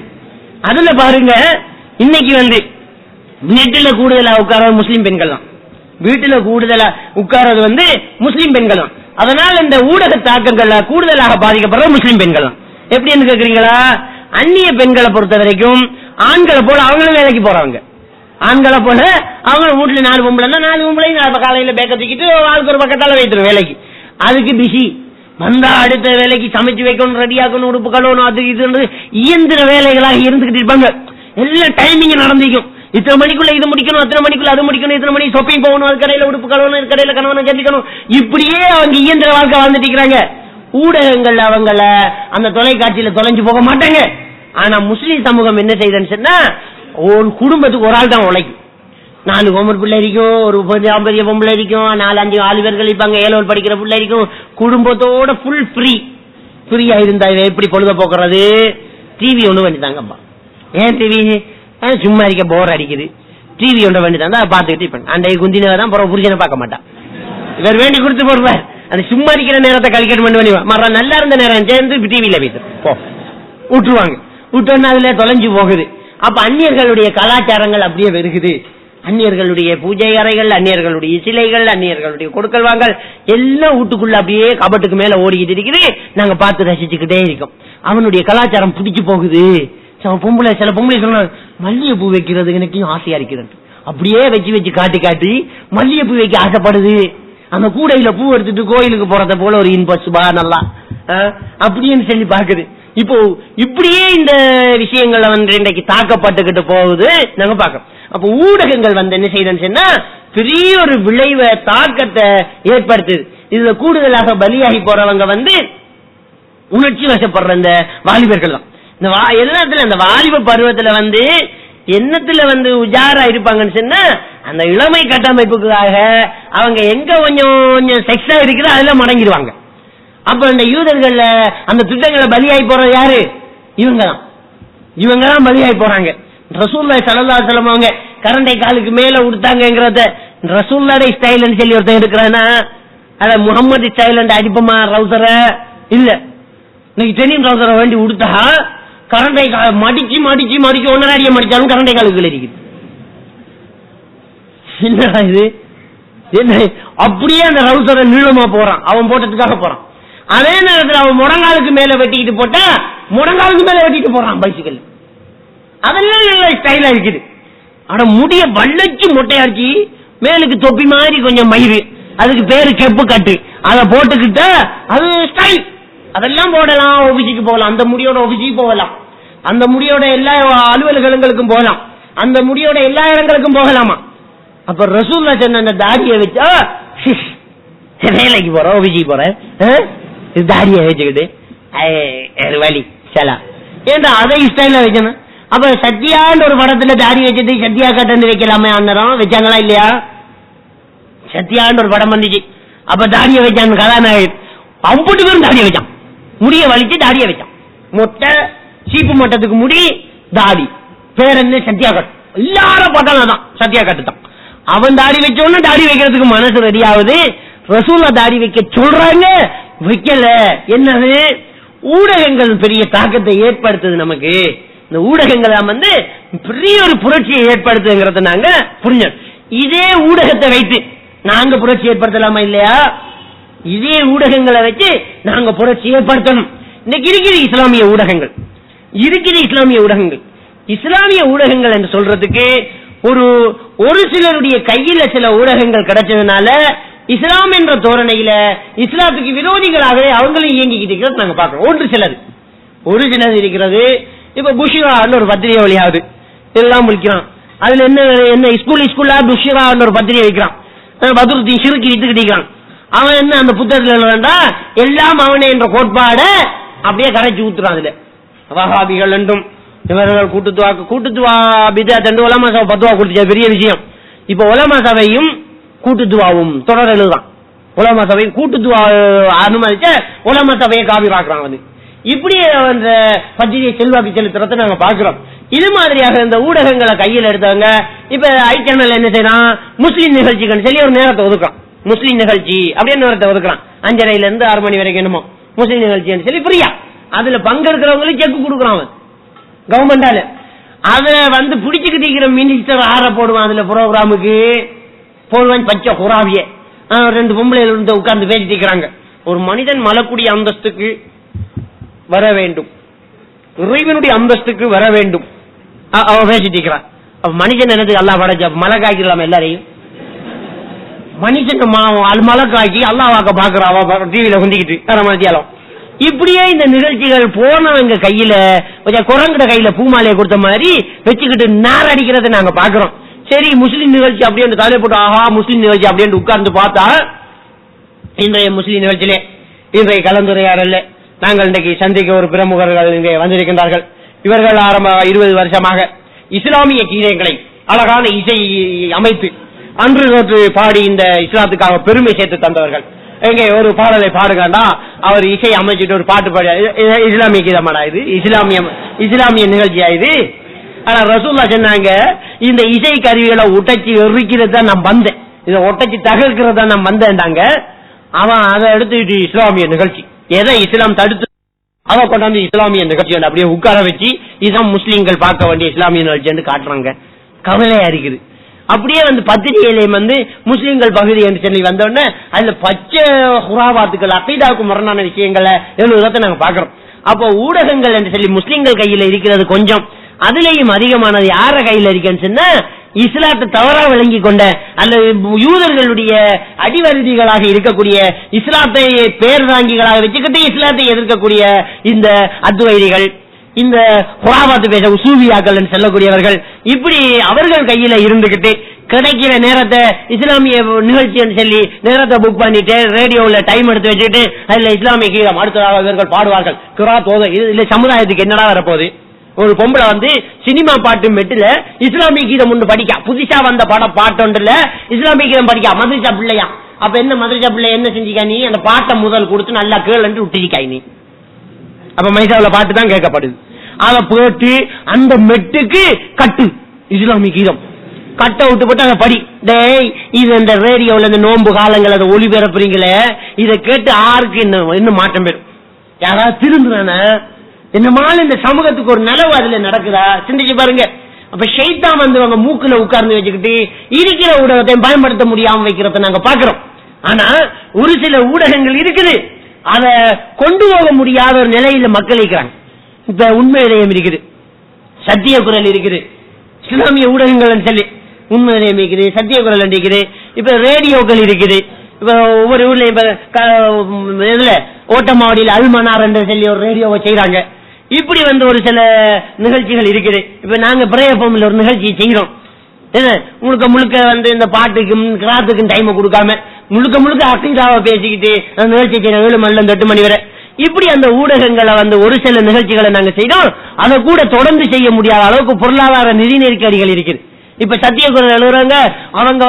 அதுல பாருங்க இன்னைக்கு வந்து நெட்டில கூடுதலா உட்கார்றது முஸ்லீம் பெண்கள் தான், வீட்டுல கூடுதலா உட்கார்றது வந்து முஸ்லீம் பெண்கள் தான். அதனால இந்த ஊடக தாக்கங்கள்ல கூடுதலாக பாதிக்கப்படுறது முஸ்லீம் பெண்கள் தான். எப்படின்னு கேக்குறீங்களா? அந்நிய பெண்களை பொறுத்த வரைக்கும் ஆண்களை போல அவங்களும் வேலைக்கு போறவங்க, ஆண்களை போல அவங்க வீட்டுல 4 பொம்பளை காலையில பேக்க தூக்கிட்டு ஆளுக்கு ஒரு பக்கத்தால வைத்துரும் வேலைக்கு. அதுக்கு பிஸி வந்தா அடுத்த வேலைக்கு சமைச்சு வைக்கணும், ரெடியாக்கணும், உடுப்பு கழுவணும், அது இது இயந்திர வேலைகளாக இருந்துகிட்டு இருப்பாங்க. எல்லாம் டைமிங் நடந்திக்கும். இத்தனை மணிக்குள்ள இது முடிக்கணும், அத்தனை மணிக்குள்ள அது முடிக்கணும், இத்தனை மணி ஷாப்பிங் போகணும், அது கடையில உடுப்பு கழுவணும், இது கடையில கணவனை சந்திக்கணும், இப்படியே அவங்க இயந்திர வாழ்க்கை வாழ்ந்துட்டு இருக்கிறாங்க. ஊடகங்கள் அவங்கள அந்த தொலைக்காட்சியில தொலைஞ்சு போக மாட்டாங்க. ஆனா முஸ்லீம் சமூகம் என்ன செய்யுதுன்னு சொன்னா, ஒரு குடும்பத்துக்கு ஒரு ஆள் தான் உழைக்கும். 4 கோமர் பிள்ளை இருக்கும், ஒரு பெரிய பொம்பளை இருக்கும், 4-5 ஆளுவர்கள் இருப்பாங்க, 7 படிக்கிற பிள்ளை இருக்கும். குடும்பத்தோட ஃபுல் ஃப்ரீயா இருந்தா எப்படி பொழுத போக்குறது? டிவி ஒண்ணு வேண்டிதாங்கப்பா. ஏன் டிவி? சும்மா இருக்க போர் அடிக்குது, டிவி ஒன்று வேண்டிதான் பாத்துக்கிட்டு இப்ப அன்றைய குந்தினதான் புருஷனை பார்க்க மாட்டான். இவர் வேண்டி கொடுத்து போடுவார். அந்த சும்மா இருக்கிற நேரத்தை கழிக்கணும் பண்ணி மற நல்லா இருந்த நேரம் சேர்ந்து டிவியில போயிட்டு விட்டுருவாங்க. விட்டோன்னு அதுல தொலைஞ்சு போகுது. அப்ப அந்நியர்களுடைய கலாச்சாரங்கள் அப்படியே வருகுது. அந்நியர்களுடைய பூஜை அறைகள், அந்நியர்களுடைய சிலைகள், அந்நியர்களுடைய கொடுக்கல் வாங்கல் எல்லாம் வீட்டுக்குள்ள அப்படியே கபட்டுக்கு மேல ஓடிக்கிட்டு இருக்குது. நாங்க பார்த்து ரசிச்சுக்கிட்டே இருக்கோம். அவனுடைய கலாச்சாரம் பிடிச்சு போகுது. சில பொம்பளை சொன்ன மல்லிகைப்பூ வைக்கிறது எனக்கு ஆசையா இருக்கிறது, அப்படியே வச்சு காட்டி மல்லிகைப்பூ வைக்க ஆசைப்படுது. அந்த கூடையில பூ எடுத்துட்டு கோயிலுக்கு போறத போல ஒரு இன்பசுபா நல்லா அப்படின்னு சொல்லி பாக்குது. இப்போ இப்படியே இந்த விஷயங்கள் இன்றைக்கு தாக்கப்பட்டுக்கிட்டு போகுது, நாங்க பாக்கிறோம். அப்ப ஊடகங்கள் என்ன செய்யுதுன்னு சொன்னா பெரிய ஒரு விளைவை தாக்கத்தை ஏற்படுத்துது. இதுல கூடுதலாக பலியாகி போறவங்க உணர்ச்சி வசப்படுற இந்த வாலிபர்கள் தான். இந்த எல்லாத்துல அந்த வாலிப பருவத்துல எண்ணத்துல உஜாரா இருப்பாங்கன்னு சொன்னா அந்த இளமை கட்டமைப்புக்காக அவங்க எங்க கொஞ்சம் செக்ஸா இருக்குதோ அதெல்லாம் மடங்கிடுவாங்க. அப்ப இந்த யூதர்கள்ல அந்த திட்டங்களை பலியாகி போறது யாரு? இவங்க தான் பலியாகி போறாங்க. ரசூலுல்லாஹி ஸல்லல்லாஹு அலைஹி வஸல்லம் அவங்க கரண்டை காலுக்கு மேல உடுத்தாங்கிறத ரசூலுல்லாஹி ஸ்டைல்னு சொல்லி ஒருத்தன் இருக்கிறானா, அத முகமது ஸ்டைல் அடிப்பமா ரவுசர இல்ல. இன்னைக்கு தெரியும் ரவுசரை வேண்டி உடுத்தா கரண்டை மடிச்சு ஒன்னராடிய மடிச்சாலும் கரண்டை காலுக்குள்ள இருக்குது. என்னடா இது? என்ன அப்படியே அந்த ரவுசரை நீளமா போறான், அவன் போட்டதுக்காக போறான். அதே நேரத்தில் அவன் முடங்காலுக்கு மேல வெட்டிக்கிட்டு போட்டா முடங்காலுக்கு மேல வெட்டிட்டு போறான் பைசிக்கல். அதெல்லாம் நல்ல ஸ்டைலா இருக்குது. ஆனா முடிய வள்ளச்சு மொட்டையாச்சு, மேலுக்கு தொப்பி மாதிரி கொஞ்சம் மயிறு, அதுக்கு பேரு கெப்பு கட்டு, அதை போட்டுக்கிட்ட அது ஸ்டைல். அதெல்லாம் போடலாம், ஆபீஸுக்கு போகலாம், அந்த முடியோட ஆபீஸுக்கு போகலாம், அந்த முடியோட எல்லா அலுவலகங்களுக்கும் போகலாம், அந்த முடியோட எல்லா இடங்களுக்கும் போகலாமா. அப்ப ரசூலுல்லாஹ் சொன்ன அந்த தாடியை வச்சா வேலைக்கு போறோம், ஆபீஸுக்கு போறேன், தாடியை வச்சுக்கிட்டு வலி சலா ஏன்டா அதை ஸ்டைல வைக்கணும். அப்ப சத்யான்னு ஒரு படத்துல தாடி வச்சது சத்யா கட்டன்னு வைக்கலாமே, அன்னரம் வச்சாங்களா இல்லையா? சத்யான்னு ஒரு படம் வந்துச்சு, அப்ப தாடியை வச்சான் கதாநாயகன், அம்புட்டு பேரும் தாடியை வச்சான், முடிய வலிச்சு தாடியை வச்சான், மொட்டை சீப்பு மட்டத்துக்கு முடி தாடி, பேர் என்ன சத்யா கட், எல்லாரும் பார்த்தாலும் சத்யா கட்டு தான். அவன் தாடி வச்சோன்னு தாடி வைக்கிறதுக்கு மனசு ரெடி ஆகுது. ரசூலா தாடி வைக்க சொல்றாங்க, வைக்கல. என்னது? ஊடகங்கள் பெரிய தாக்கத்தை ஏற்படுத்துது நமக்கு. இந்த ஊடகங்கள் பெரிய ஒரு புரட்சியை ஏற்படுத்துங்கிறத நாங்க புரிஞ்சோம். இதே ஊடகத்தை வைத்து நாங்க புரட்சி ஏற்படுத்தலாமா இல்லையா? இதே ஊடகங்களை வச்சு நாங்க புரட்சி ஏற்படுத்தணும். இன்னைக்கு இருக்கிற இஸ்லாமிய ஊடகங்கள் இஸ்லாமிய ஊடகங்கள் என்று சொல்றதுக்கு ஒரு சிலருடைய கையில சில ஊடகங்கள் கிடைச்சதுனால இஸ்லாம் என்ற தோரணையில இஸ்லாத்துக்கு விரோதிகளாகவே அவங்களும் இயங்கிக்கிட்டு இருக்கிறது நாங்க பாக்கிறோம். ஒரு சிலது இருக்கிறது. இப்ப புஷிரான்னு ஒரு பத்திரிகை வழியாவது எல்லாம் முடிக்கிறான். அதுல என்ன ஸ்கூலா புஷிரான்னு ஒரு பத்திரிகை வைக்கிறான், பத்ருத்தீன் சிறுக்கி வித்துக்கிட்டு அவன் என்ன அந்த புத்தகத்துல வேண்டா எல்லாம் அவனே என்ற கோட்பாட அப்படியே கரைச்சு ஊத்துறான். அதுல வஹாபிகள் என்றும் இவர்கள் கூட்டுத்துவா பிதா தண்டு உலமா சபை பத்துவா கொடுத்த பெரிய விஷயம். இப்ப உலமா சபையும் கூட்டுத்துவாவும் தொடர் எழுதுதான். உலமா சபையும் கூட்டுத்துவா அனுமதிச்ச உலமா சபையை காவி பாக்குறான். இப்படி அந்த பத்திரிகை செல்வாக்கு செலுத்துறத நாங்க பாக்குறோம். இது மாதிரியாக இந்த ஊடகங்களை கையில் எடுத்தவங்க இப்ப ஐ சேனல் என்ன செய்யறான், முஸ்லீம் நிகழ்ச்சிகள் சொல்லி ஒரு நேரத்தை ஒதுக்குறான். முஸ்லீம் நிகழ்ச்சி அப்படின்னு நேரத்தை ஒதுக்குறான். 5:30 இருந்து 6 மணி வரைக்கும் என்னமோ முஸ்லீம் நிகழ்ச்சி சொல்லி ஃப்ரீயா அதுல பங்கெடுக்கிறவங்களுக்கு செக் கொடுக்குறான் கவர்மெண்டால. அத பிடிச்சுக்கிட்டு மினிஸ்டர் ஆற போடுவான். அதுல ப்ரோக்ராமுக்கு போடுவான் பச்சை குறாவிய 2 பொம்பளை உட்கார்ந்து பேசிட்டு இருக்கிறாங்க. ஒரு மனிதன் மலக்கூடிய அந்தஸ்துக்கு வர வேண்டும், இறைவனுடைய அந்தஸ்துக்கு வர வேண்டும் அவன் பேசிட்டு இருக்கிறான். மனிதன் என்னது அல்லா படைச்ச மலை காய்க்கலாம் எல்லாரையும். மனுஷன் மலை காய்ச்சி அல்லா வாக்க பாக்குறான் டிவியில குந்திக்கிட்டு மத்தியாலம் இப்படியே இந்த நிகழ்ச்சிகள் போனவங்க கையில கொஞ்சம் குரங்குட கையில பூமாலையை கொடுத்த மாதிரி வச்சுக்கிட்டு நார் அடிக்கிறத நாங்க பாக்குறோம். சரி முஸ்லீம் நிகழ்ச்சி அப்படின்னு தலையை போட்டு ஆஹா முஸ்லீம் நிகழ்ச்சி அப்படின்னு உட்கார்ந்து பார்த்தா இன்றைய முஸ்லீம் நிகழ்ச்சியிலே இன்றைய கலந்துரையாடல நாங்கள் இன்றைக்கு சந்திக்க ஒரு பிரமுகர்கள் இங்கே வந்திருக்கின்றார்கள். இவர்கள் ஆரம்ப 20 வருஷமாக இஸ்லாமிய கீதங்களை அழகான இசை அமைத்து அன்று நேற்று பாடி இந்த இஸ்லாத்துக்காக பெருமை சேர்த்து தந்தவர்கள். எங்க ஒரு பாடலை பாடுகண்டா அவர் இசை அமைச்சிட்டு ஒரு பாட்டு பாடு. இஸ்லாமிய கீதமாடா இது? இஸ்லாமிய நிகழ்ச்சியா இது? ஆனா ரசூல்லா சொன்னாங்க இந்த இசை கருவிகளை உடைச்சி எரிக்கிறது தான் நான் வந்தேன், இதை ஒட்டச்சி தகர்க்கிறது தான் நான் வந்தேன்டாங்க. அவன் அதை எடுத்துக்கிட்டு இஸ்லாமிய நிகழ்ச்சி எதை இஸ்லாம் தடுத்து அவன் கொண்டாந்து இஸ்லாமிய நிகழ்ச்சி அப்படியே உட்கார வச்சு இதுதான் முஸ்லீம்கள் பார்க்க வேண்டிய இஸ்லாமிய நிகழ்ச்சி காட்டுறாங்க. கவலையா இருக்குது. அப்படியே பத்திரிகையிலையும் முஸ்லீம்கள் பகுதி என்று சொல்லி வந்தோடனே அதுல பச்சை ஹுராபாத்துக்கள் அகைதாவுக்கு முரணான விஷயங்களை எழுதுறத நாங்க பாக்குறோம். அப்போ ஊடகங்கள் என்று சொல்லி முஸ்லீம்கள் கையில இருக்கிறது கொஞ்சம், அதுலயும் அதிகமானது யார கையில இருக்குன்னு சொன்னா இஸ்லாத்தை தவறா விளங்கி கொண்ட அல்லது யூதர்களுடைய அடிவருதிகளாக இருக்கக்கூடிய இஸ்லாத்தை பேர் தாங்கிகளாக வச்சுக்கிட்டு இஸ்லாத்தை எதிர்க்கக்கூடிய இந்த அத்வைதிகள், இந்த குராபாத்து பேச உசூபியாக்கள் சொல்லக்கூடியவர்கள், இப்படி அவர்கள் கையில இருந்துகிட்டு கிடைக்கிற நேரத்தை இஸ்லாமிய நிகழ்ச்சி சொல்லி நேரத்தை புக் பண்ணிட்டு ரேடியோல டைம் எடுத்து வச்சுட்டு அதுல இஸ்லாமிய கீதம் அடுத்ததாக இவர்கள் பாடுவார்கள். கிராத் ஓத இதுல சமுதாயத்துக்கு என்னடா வரப்போகுது? ஒரு பொம்பளை சினிமா பாட்டு மெட்டுல இஸ்லாமிய கீதம் ஒன்று படிக்கா, புதுசா வந்த பாட்டொன்றுல இஸ்லாமிய கீதம் படிக்கா, மதுரசா பிள்ளையா. அப்ப என்ன மதுரசா பிள்ளை என்ன செஞ்சிக்கா நீ? அந்த பாட்டை முதல் கொடுத்து நல்லா கேள் என்று விட்டுக்காய் நீ. அப்ப மைசாவில பாட்டு தான் கேட்கப்படுது. அதை போட்டு அந்த மெட்டுக்கு கட்டு இஸ்லாமிய கீதம் கட்ட விட்டு போட்டு அதை படி. டேய் இது இந்த ரேடியோல இந்த நோன்பு காலங்கள் அதை ஒளிபரப்புறீங்களே, இதை கேட்டு ஆருக்கு இன்னும் மாற்றம் பெறும்? யாராவது திருந்துறான என்னமால இந்த சமூகத்துக்கு ஒரு நலவு அதுல நடக்குதா? சிந்திச்சு பாருங்க. அப்ப ஷைத்தான் அவங்க மூக்குல உட்கார்ந்து வச்சுக்கிட்டு இருக்கிற ஊடகத்தை பயன்படுத்த முடியாம வைக்கிறத நாங்க பாக்குறோம். ஆனா ஒரு சில ஊடகங்கள் இருக்குது அத கொண்டு போக முடியாத ஒரு நிலையில மக்கள் இருக்கிறாங்க. இப்ப உண்மை இதயம் இருக்குது, சத்திய குரல் இருக்குது, இஸ்லாமிய ஊடகங்கள் சொல்லி உண்மை இதயம் இருக்குது, சத்திய குரல் இருக்குது, இப்ப ரேடியோக்கள் இருக்குது. இப்ப ஒவ்வொரு ஊர்லயும் இதுல ஓட்டமாவடியில் அல்மனார் என்று சொல்லி ஒரு ரேடியோவை செய்யறாங்க. இப்படி ஒரு சில நிகழ்ச்சிகள் இருக்குது. இப்ப நாங்க பிரேயப்பம்ல ஒரு நிகழ்ச்சி செய்யறோம். முழுக்க முழுக்க இந்த பாட்டுக்கும் கிராத்துக்கும் டைம் கொடுக்காம முழுக்க முழுக்க அக்கீதாவை பேசிக்கிட்டு அந்த நிகழ்ச்சி செய்யறோம் 7 மணில இருந்து 8 மணி வரை. இப்படி அந்த ஊடகங்களை ஒரு சில நிகழ்ச்சிகளை நாங்க செய்யறோம். அதை கூட தொடர்ந்து செய்ய முடியாத அளவுக்கு பொருளாதார நிதி நெருக்கடிகள் இருக்குது. இப்ப சத்திய குரல் எழுதுறாங்க, அவங்க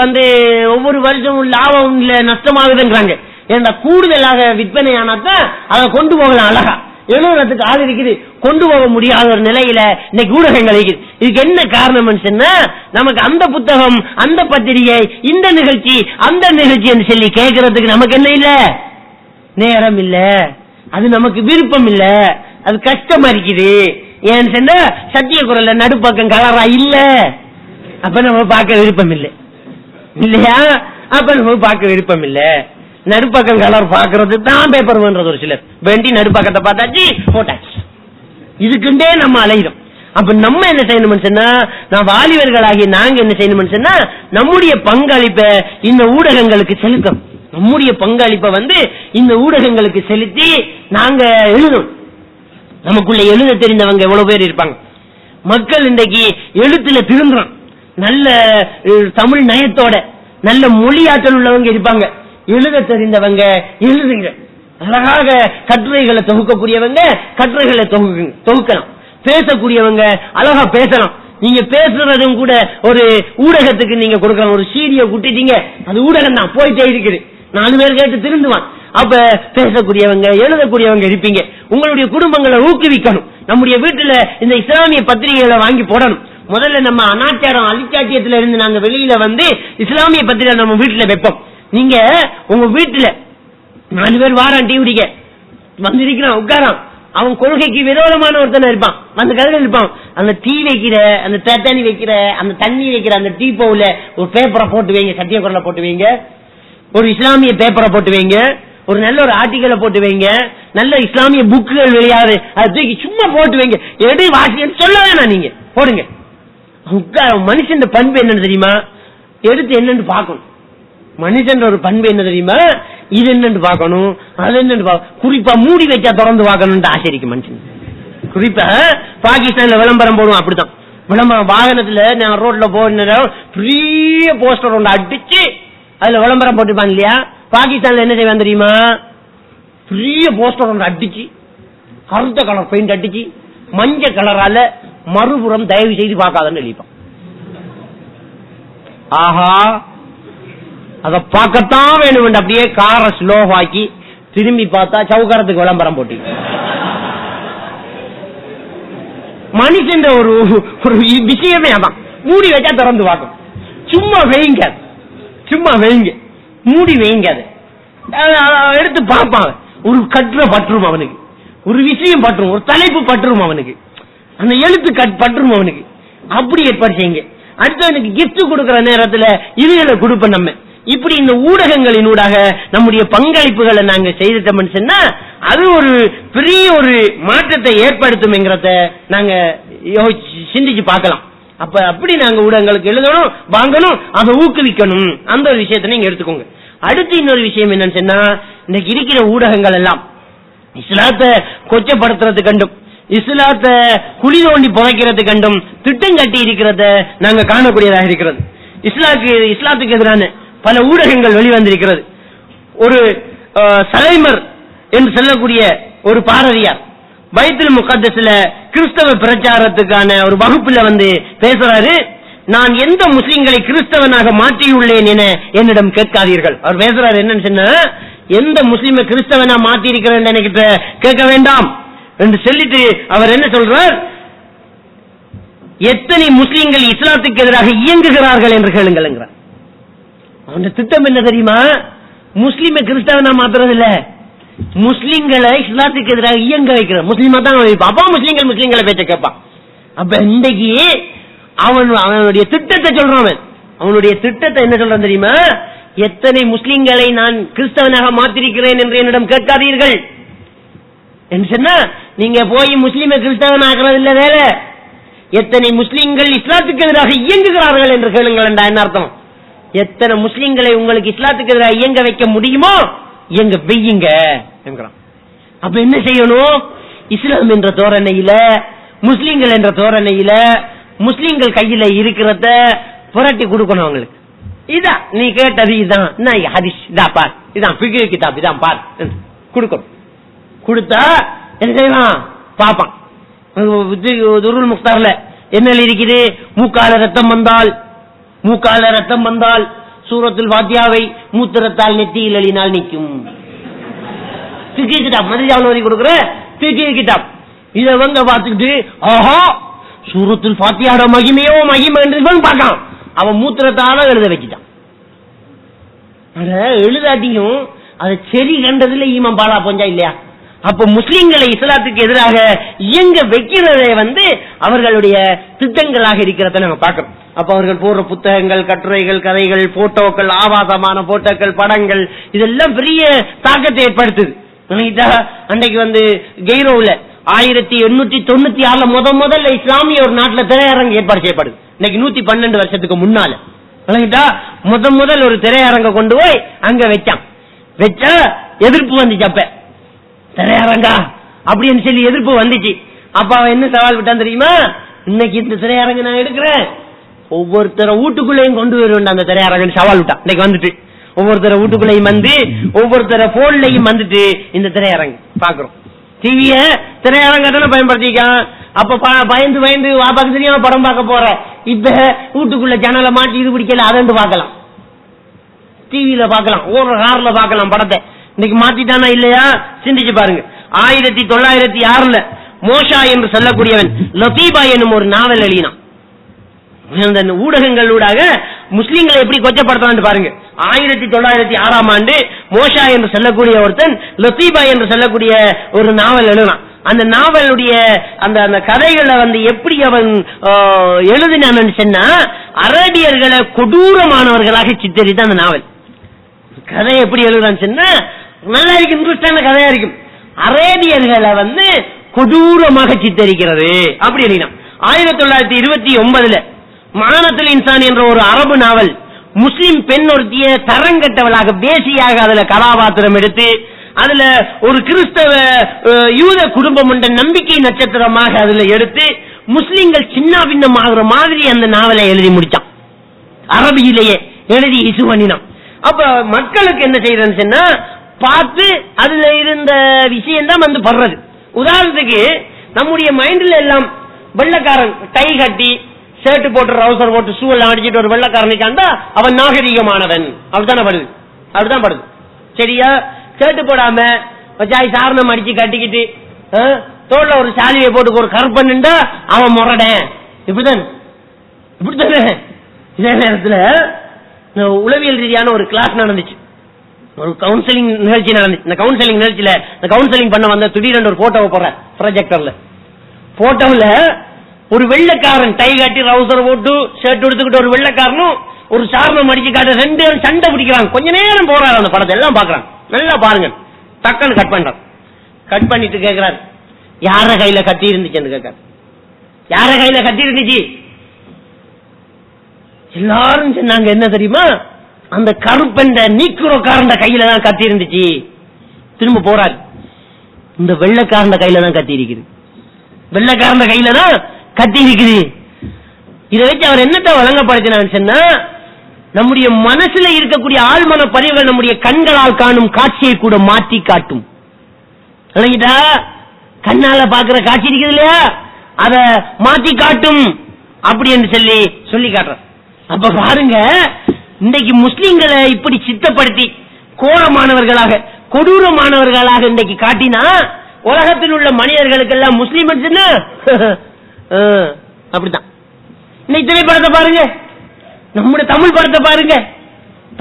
ஒவ்வொரு வருஷமும் லாபம் இல்ல நஷ்டமாகுதுங்கிறாங்க. ஏன்னா கூடுதலாக விற்பனை ஆனாத்தான் அதை கொண்டு போகலாம். அழகா எழுதுறதுக்கு ஆள் இருக்குது, கொண்டு போக முடியாத ஒரு நிலையில இன்னைக்கு ஊடகங்கள் இருக்குது. இதுக்கு என்ன காரணம் சொன்னா நமக்கு அந்த புத்தகம் அந்த பத்திரிகை இந்த நிகழ்ச்சி அந்த நிகழ்ச்சி என்று சொல்லி கேட்கறதுக்கு நமக்கு என்ன இல்ல, நேரம் இல்ல, அது நமக்கு விருப்பம் இல்ல, அது கஷ்டமா இருக்குது. ஏன்னு சொன்னா சத்திய குரல்ல நடுப்பக்கம் கலரா இல்ல, அப்ப நம்ம பார்க்க விருப்பம் இல்லை இல்லையா? அப்ப நம்ம பார்க்க விருப்பம் இல்ல. நடுப்பக்கம் கலர் பாக்குறது தான் பேப்பர் பண்றது ஒரு சிலர் வேண்டி நடுப்பக்கத்தை பார்த்தாச்சு போட்டாச்சு. இதுக்குண்டே நம்ம அலைகிறோம். அப்ப நம்ம என்ன செய்யணும்னு சொன்னா, நான் வாலிபர்களாகி நாங்க என்ன செய்யணும்னு சொன்னா நம்முடைய பங்களிப்பை இந்த ஊடகங்களுக்கு செலுத்தணும். நம்முடைய பங்களிப்பை இந்த ஊடகங்களுக்கு செலுத்தி நாங்க எழுதணும். நமக்குள்ள எழுத தெரிந்தவங்க எவ்வளவு பேர் இருப்பாங்க. மக்கள் இன்றைக்கு எழுத்துல திருந்துறோம். நல்ல தமிழ் நயத்தோட நல்ல மொழியாற்றல் உள்ளவங்க இருப்பாங்க. எழுத தெரிந்தவங்க எழுதுங்க, அழகாக கட்டுரைகளை தொகுக்கக்கூடியவங்க கட்டுரைகளை தொகுக்கலாம், பேசக்கூடியவங்க அழகா பேசலாம். நீங்க பேசுறதும் கூட ஒரு ஊடகத்துக்கு நீங்க கொடுக்கலாம். ஒரு சீடியை குட்டிட்டீங்க, அது ஊடகம் தான் போயிட்டே இருக்குது, 4 பேர் கேட்டு திருந்துவான். அப்ப பேசக்கூடியவங்க எழுதக்கூடியவங்க இருப்பீங்க. உங்களுடைய குடும்பங்களை ஊக்குவிக்கணும். நம்முடைய வீட்டுல இந்த இஸ்லாமிய பத்திரிகைகளை வாங்கி போடணும். முதல்ல நம்ம அனாச்சாரம் அலிச்சாட்டியத்துல இருந்து நாங்க வெளியில இஸ்லாமிய பத்திரிகை நம்ம வீட்டுல வைப்போம். நீங்க உங்க வீட்டுல 4 பேர் வாரான் டீ குடிக்க வந்திருக்கிறான், உட்காரான், அவன் கொள்கைக்கு விரோதமான ஒருத்தனை இருப்பான், கருது இருப்பான். அந்த டீ வைக்கிற அந்த தண்ணி வைக்கிற அந்த தண்ணி வைக்கிற அந்த டீ பவுல ஒரு பேப்பரை போட்டு வைங்க, சத்திய குரலை போட்டு வைங்க, ஒரு இஸ்லாமிய பேப்பரை போட்டு வைங்க, ஒரு நல்ல ஒரு ஆர்டிக்கலை போட்டு வைங்க, நல்ல இஸ்லாமிய புக்குகள் வெளியாது அதை தூக்கி சும்மா போட்டு வைங்க. எடு வாசின்னு சொல்ல வேணாம், நீங்க போடுங்க. மனுஷன் பண்பு என்னன்னு தெரியுமா? எடுத்து என்னன்னு பார்க்கணும். மனுஷன் ஒரு பண்பு என்ன தெரியுமா, இது என்னன்னு பாக்கணும், அது என்னன்னு குறிப்பா மூடி வைக்க திறந்து பாக்கணும்னு ஆசைக்கு மனுஷன். குறிப்பா பாகிஸ்தான்ல விளம்பரம் போடுவோம், அப்படித்தான் விளம்பரம். வாகனத்துல நான் ரோட்ல போன பெரிய போஸ்டர் ஒன்று அடிச்சு அதுல விளம்பரம் போட்டுப்பாங்க இல்லையா. பாகிஸ்தான்ல என்ன செய்வான் தெரியுமா, பெரிய போஸ்டர் ஒன்று அடிச்சு கருத்த கலர் பெயிண்ட் அடிச்சு மஞ்சள் கலரால மறுபுறம் தயவு செய்து பார்க்காதன்னு எழுதிப்பான். ஆஹா, அத பார்க்கத்தான் வேணும். அப்படியே காரை ஸ்லோவாக்கி திரும்பி பார்த்தா சவுக்கரத்துக்கு விளம்பரம் போட்டி. மனுஷன் ஒரு விஷயமே அதான், மூடி வச்சா திறந்து பார்க்கும். சும்மா வைங்க, சும்மா வைங்க, மூடி வைங்க, எடுத்து பார்ப்பான். ஒரு கட்டுற பற்றும் அவனுக்கு, ஒரு விஷயம் பற்றும், ஒரு தலைப்பு பற்றும் அவனுக்கு, அந்த எழுத்து பற்றும் அவனுக்கு. அப்படி ஏற்பாடு செய்யுங்க. அடுத்தவனுக்கு கிஃப்ட் கொடுக்கிற நேரத்துல இதுகளை கொடுப்போம் நம்ம. இப்படி இந்த ஊடகங்களினூடாக நம்முடைய பங்களிப்புகளை நாங்க செய்துட்டோம்னு சொன்னா அது ஒரு பெரிய ஒரு மாற்றத்தை ஏற்படுத்தும்ங்கிறத நாங்க சிந்திச்சு பார்க்கலாம். அப்ப அப்படி நாங்க ஊடகங்களுக்கு எழுதணும், வாங்கணும், அதை ஊக்குவிக்கணும். அந்த ஒரு விஷயத்தை நீங்க எடுத்துக்கோங்க. அடுத்து இன்னொரு விஷயம் என்னன்னு சொன்னா, இன்னைக்கு இருக்கிற ஊடகங்கள் எல்லாம் இஸ்லாத்தை கொச்சப்படுத்துறது கண்டும், இஸ்லாத்தை குழி தோண்டி புதைக்கிறது கண்டும் திட்டம் கட்டி இருக்கிறத நாங்க காணக்கூடியதாக இருக்கிறது. இஸ்லாத்துக்கு எதிரான பல ஊடகங்கள் வெளிவந்திருக்கிறது. ஒரு சலைமர் என்று சொல்லக்கூடிய ஒரு பாரதியார் பைத்துல் முகத்தஸ்ல கிறிஸ்தவ பிரச்சாரத்துக்கான ஒரு வகுப்புல வந்து பேசுறாரு. நான் எந்த முஸ்லிம்களை கிறிஸ்தவனாக மாற்றியுள்ளேன் என என்னிடம் கேட்காதீர்கள். அவர் பேசுறாரு என்னன்னு சொன்னா, எந்த முஸ்லிமை கிறிஸ்தவனா மாற்றி இருக்கிறேன் என்கிட்ட கேட்க வேண்டாம் என்று சொல்லிட்டு அவர் என்ன சொல்றார், எத்தனை முஸ்லிம்கள் இஸ்லாத்துக்கு எதிராக இயங்குகிறார்கள் என்று கேளுங்கள். அந்த திட்டம் என்ன தெரியுமா, முஸ்லிமை கிறிஸ்தவனா மாத்துறது இல்ல, முஸ்லிம்களை இஸ்லாத்துக்கு எதிராக இயங்க வைக்கிற முஸ்லிமா தான் அப்பா முஸ்லிம்களை பேச்ச கேட்பான். அப்ப இன்றைக்கு அவனுடைய திட்டத்தை சொல்றான். அவனுடைய திட்டத்தை என்ன சொல்றான் தெரியுமா, எத்தனை முஸ்லிம்களை நான் கிறிஸ்தவனாக மாத்திருக்கிறேன் என்று என்னிடம் கேட்காதீர்கள் என்று சொன்னா, நீங்க போய் முஸ்லிமை கிறிஸ்தவன் ஆகிறது இல்ல வேற, எத்தனை முஸ்லிம்கள் இஸ்லாத்துக்கு எதிராக இயங்குகிறார்கள் என்று கேளுங்கள். என்ன அர்த்தம், எத்தனை முஸ்லிம்களை உங்களுக்கு இஸ்லாத்துக்கு எதிராக இயங்க வைக்க முடியுமோ இயங்க வெய்யுங்க என்கிறான். அப்ப என்ன செய்யணும், இஸ்லாம் என்ற தோரணையில, முஸ்லிம்கள் என்ற தோரணையில முஸ்லிம்கள் கையில இருக்கிறத புரட்டி கொடுக்கணும் அவங்களுக்கு. இதான் நீ கேட்டது, இதுதான் ஹதீஸ், இதான் பார், இதான் ஃபிக்ஹ் கிதாப், இதான் பார் கொடுக்கணும். கொடுத்தா என்ன செய்வான் பாப்பான். துருல் முக்தார்ல என்ன இருக்குது, மூக்கால ரத்தம் வந்தால் சூரத்துல் ஃபாத்தியாவை மூத்திரத்தால் நெத்தியில் எழுதினால் நிற்கும். ஃபிக்ஹ் கிதாப் மதரசாவுல ஓதி கொடுக்கிற ஃபிக்ஹ் கிதாப். இத வந்து பார்த்துக்கிட்டு ஆஹா சூரத்துல் ஃபாத்தியாவோட மகிமையோ மகிமை என்று பார்க்கான். அவன் மூத்திரத்தால எழுத வச்சுட்டான். எழுதாட்டியும் அதை சரி கண்டதுல ஈமன் பாலா போஞ்சா இல்லையா. அப்ப முஸ்லிம்களை இஸ்லாத்துக்கு எதிராக இயங்க வைக்கிறதை வந்து அவர்களுடைய திட்டங்களாக இருக்கிறத நாங்க பார்க்கிறோம். அப்ப அவர்கள் போடுற புத்தகங்கள், கட்டுரைகள், கதைகள், போட்டோக்கள், ஆபாசமான போட்டோக்கள், படங்கள், இதெல்லாம் பெரிய தாக்கத்தை ஏற்படுத்துது. அன்றைக்கு வந்து கெய்ரோவில் 1896 முதல்ல இஸ்லாமிய ஒரு நாட்டில் திரையரங்கு ஏற்பாடு செய்யப்படுது. இன்னைக்கு 112 வருஷத்துக்கு முன்னால முதல் ஒரு திரையரங்க கொண்டு போய் அங்க வச்சா எதிர்ப்பு வந்துச்சு. அப்ப திரையரங்கா அப்படின்னு சொல்லி எதிர்ப்பு வந்துச்சு. அப்ப அவன் என்ன சவால் விட்டான் தெரியுமா, இன்னைக்கு இந்த திரையரங்கு நான் எடுக்கிறேன், ஒவ்வொருத்தர வீட்டுக்குள்ளேயும் கொண்டு வருவேன் அந்த திரையரங்கு சவால் விட்டான். இன்னைக்கு வந்துட்டு ஒவ்வொருத்தர வீட்டுக்குள்ளேயும் வந்து ஒவ்வொருத்தர போன்லையும் வந்துட்டு இந்த திரையரங்கு பாக்குறோம். டிவிய திரையரங்கத்தான பயன்படுத்திக்கான். அப்ப பயந்து வாப்பாக்கு தெரியாம படம் பார்க்க போற, இப்ப வீட்டுக்குள்ள ஜன்னலை மாட்டி இது பிடிக்கல அதண்டு பார்க்கலாம், டிவியில பார்க்கலாம், ஒரு கார்ல பார்க்கலாம் படத்தை. இன்னைக்கு மாத்திட்டானா இல்லையா சிந்திச்சு பாருங்க. 1906 மோஷா என்று சொல்லக்கூடியவன் லத்தீபா என்னும் ஒரு நாவல் எழுதினான். ஊடகங்களூடாக முஸ்லிம்களை எப்படி கொச்சப்படுத்தலாம் பாருங்க. 1906 மோஷா என்று சொல்லக்கூடிய ஒருத்தன் லத்தீபா என்று சொல்லக்கூடிய ஒரு நாவல் எழுதினான். அந்த நாவலுடைய அந்த கதைகளை வந்து எப்படி அவன் எழுதினான்னு சொன்னா, அரேபியர்களை கொடூரமானவர்களாக சித்தரித்த அந்த நாவல் கதை எப்படி எழுதுறான்னு சொன்னா நல்லா இருக்கு, இன்ட்ரெஸ்டான கதையா இருக்கும். அரேபியர்களை வந்து கொடூரமாக சித்தரிக்கிறது அப்படி எழுதினான். 1929 மானத்துல் இன்சான் என்ற ஒரு அரபு நாவல் முஸ்லிம் பெண் ஒருத்திய தரங்கட்டவளாக பேசியாக அதுல கதாபாத்திரம் எடுத்து அதுல ஒரு கிறிஸ்தவ யூத குடும்பம் என்ற நம்பிக்கை நட்சத்திரமாக அதுல எடுத்து முஸ்லிம்கள் சின்ன பின்னமாகிற மாதிரி அந்த நாவலை எழுதி முடிச்சான். அரபியிலேயே எழுதி இசு பண்ணினான். அப்ப மக்களுக்கு என்ன செய்யறதுன்னு சொன்னா பார்த்து அதுல இருந்த விஷயம் தான் வந்து படுறது. உதாரணத்துக்கு நம்முடைய மைண்ட்ல எல்லாம் வெள்ளக்காரன் டை கட்டி ஷர்ட் போட்டு ரவுசர் போட்டு ஷூ எல்லாம் அடிச்சுட்டு ஒரு வெள்ளக்காரனை கண்டா அவன் நாகரிகமானவன் அப்படித்தானே படுது. அப்படிதான் படுது. சரியா? ஷர்ட் போடாம வச்சாய் சாரணம் அடிச்சு கட்டிக்கிட்டு தோல்ல ஒரு சாலியை போட்டு ஒரு கருப்பன்னுண்டா அவன் முரடன். இப்படித்தானே இப்படித்தானே. இதே நேரத்தில் உளவியல் ரீதியான ஒரு கிளாஸ் நடந்துச்சு, ஒரு கவுன்சிலிங் நிகழ்ச்சி நடந்துச்சு. இந்த கவுன்சிலிங் நிகழ்ச்சியில இந்த கவுன்சிலிங் பண்ண வந்த திடீரென்று ஒரு போட்டோவை போடுறேன் ப்ரொஜெக்டர்ல. போட்டோவில் ஒரு வெள்ளக்காரன் டை காட்டி ரவுசர் போட்டு ஷர்ட் எடுத்துக்கிட்டு ஒரு வெள்ளக்காரனும் ஒரு சாரணம் அடிச்சு காட்ட ரெண்டு பேரும் சண்டை பிடிக்கிறாங்க. கொஞ்ச நேரம் போறாரு அந்த படத்தை எல்லாம் பாக்குறாங்க. நல்லா பாருங்க. டக்குன்னு கட் பண்றான். கட் பண்ணிட்டு கேட்கிறாரு யார கையில கட்டி இருந்துச்சு கேட்காரு. யார கையில கட்டி இருந்துச்சு? எல்லாரும் சொன்னாங்க என்ன தெரியுமா, அந்த கருப்பெண்ட நீக்குறக்காரண்ட கையில தான் கட்டி இருந்துச்சு. திரும்ப போறாரு, இந்த வெள்ளக்காரண்ட கையில தான் கட்டி இருக்குது. வெள்ளக்காரண்ட கையில தான் கட்டி இருக்குது. இதை வச்சு அவர் என்னத்தை வழங்கப்படுத்தினான்னு சொன்னா, நம்முடைய மனசுல இருக்கக்கூடிய ஆழ்மன பதிவுகள் நம்முடைய கண்களால் காணும் காட்சியை கூட மாற்றி காட்டும். விளங்கிட்டா? கண்ணால பாக்குற காட்சி இருக்குது இல்லையா, அத மாற்றி காட்டும் அப்படி என்று சொல்லி காட்டுற. அப்ப பாருங்க, இன்றைக்கு முஸ்லிம்களை இப்படி சித்தப்படுத்தி கோரமானவர்களாக கொடூரமானவர்களாக இன்றைக்கு காட்டினா உலகத்தில் உள்ள மனிதர்களுக்கெல்லாம் முஸ்லிம் அப்படித்தான். இன்னைக்கு திரைப்படத்தை பாருங்க, நம்முடைய தமிழ் படத்தை பாருங்க.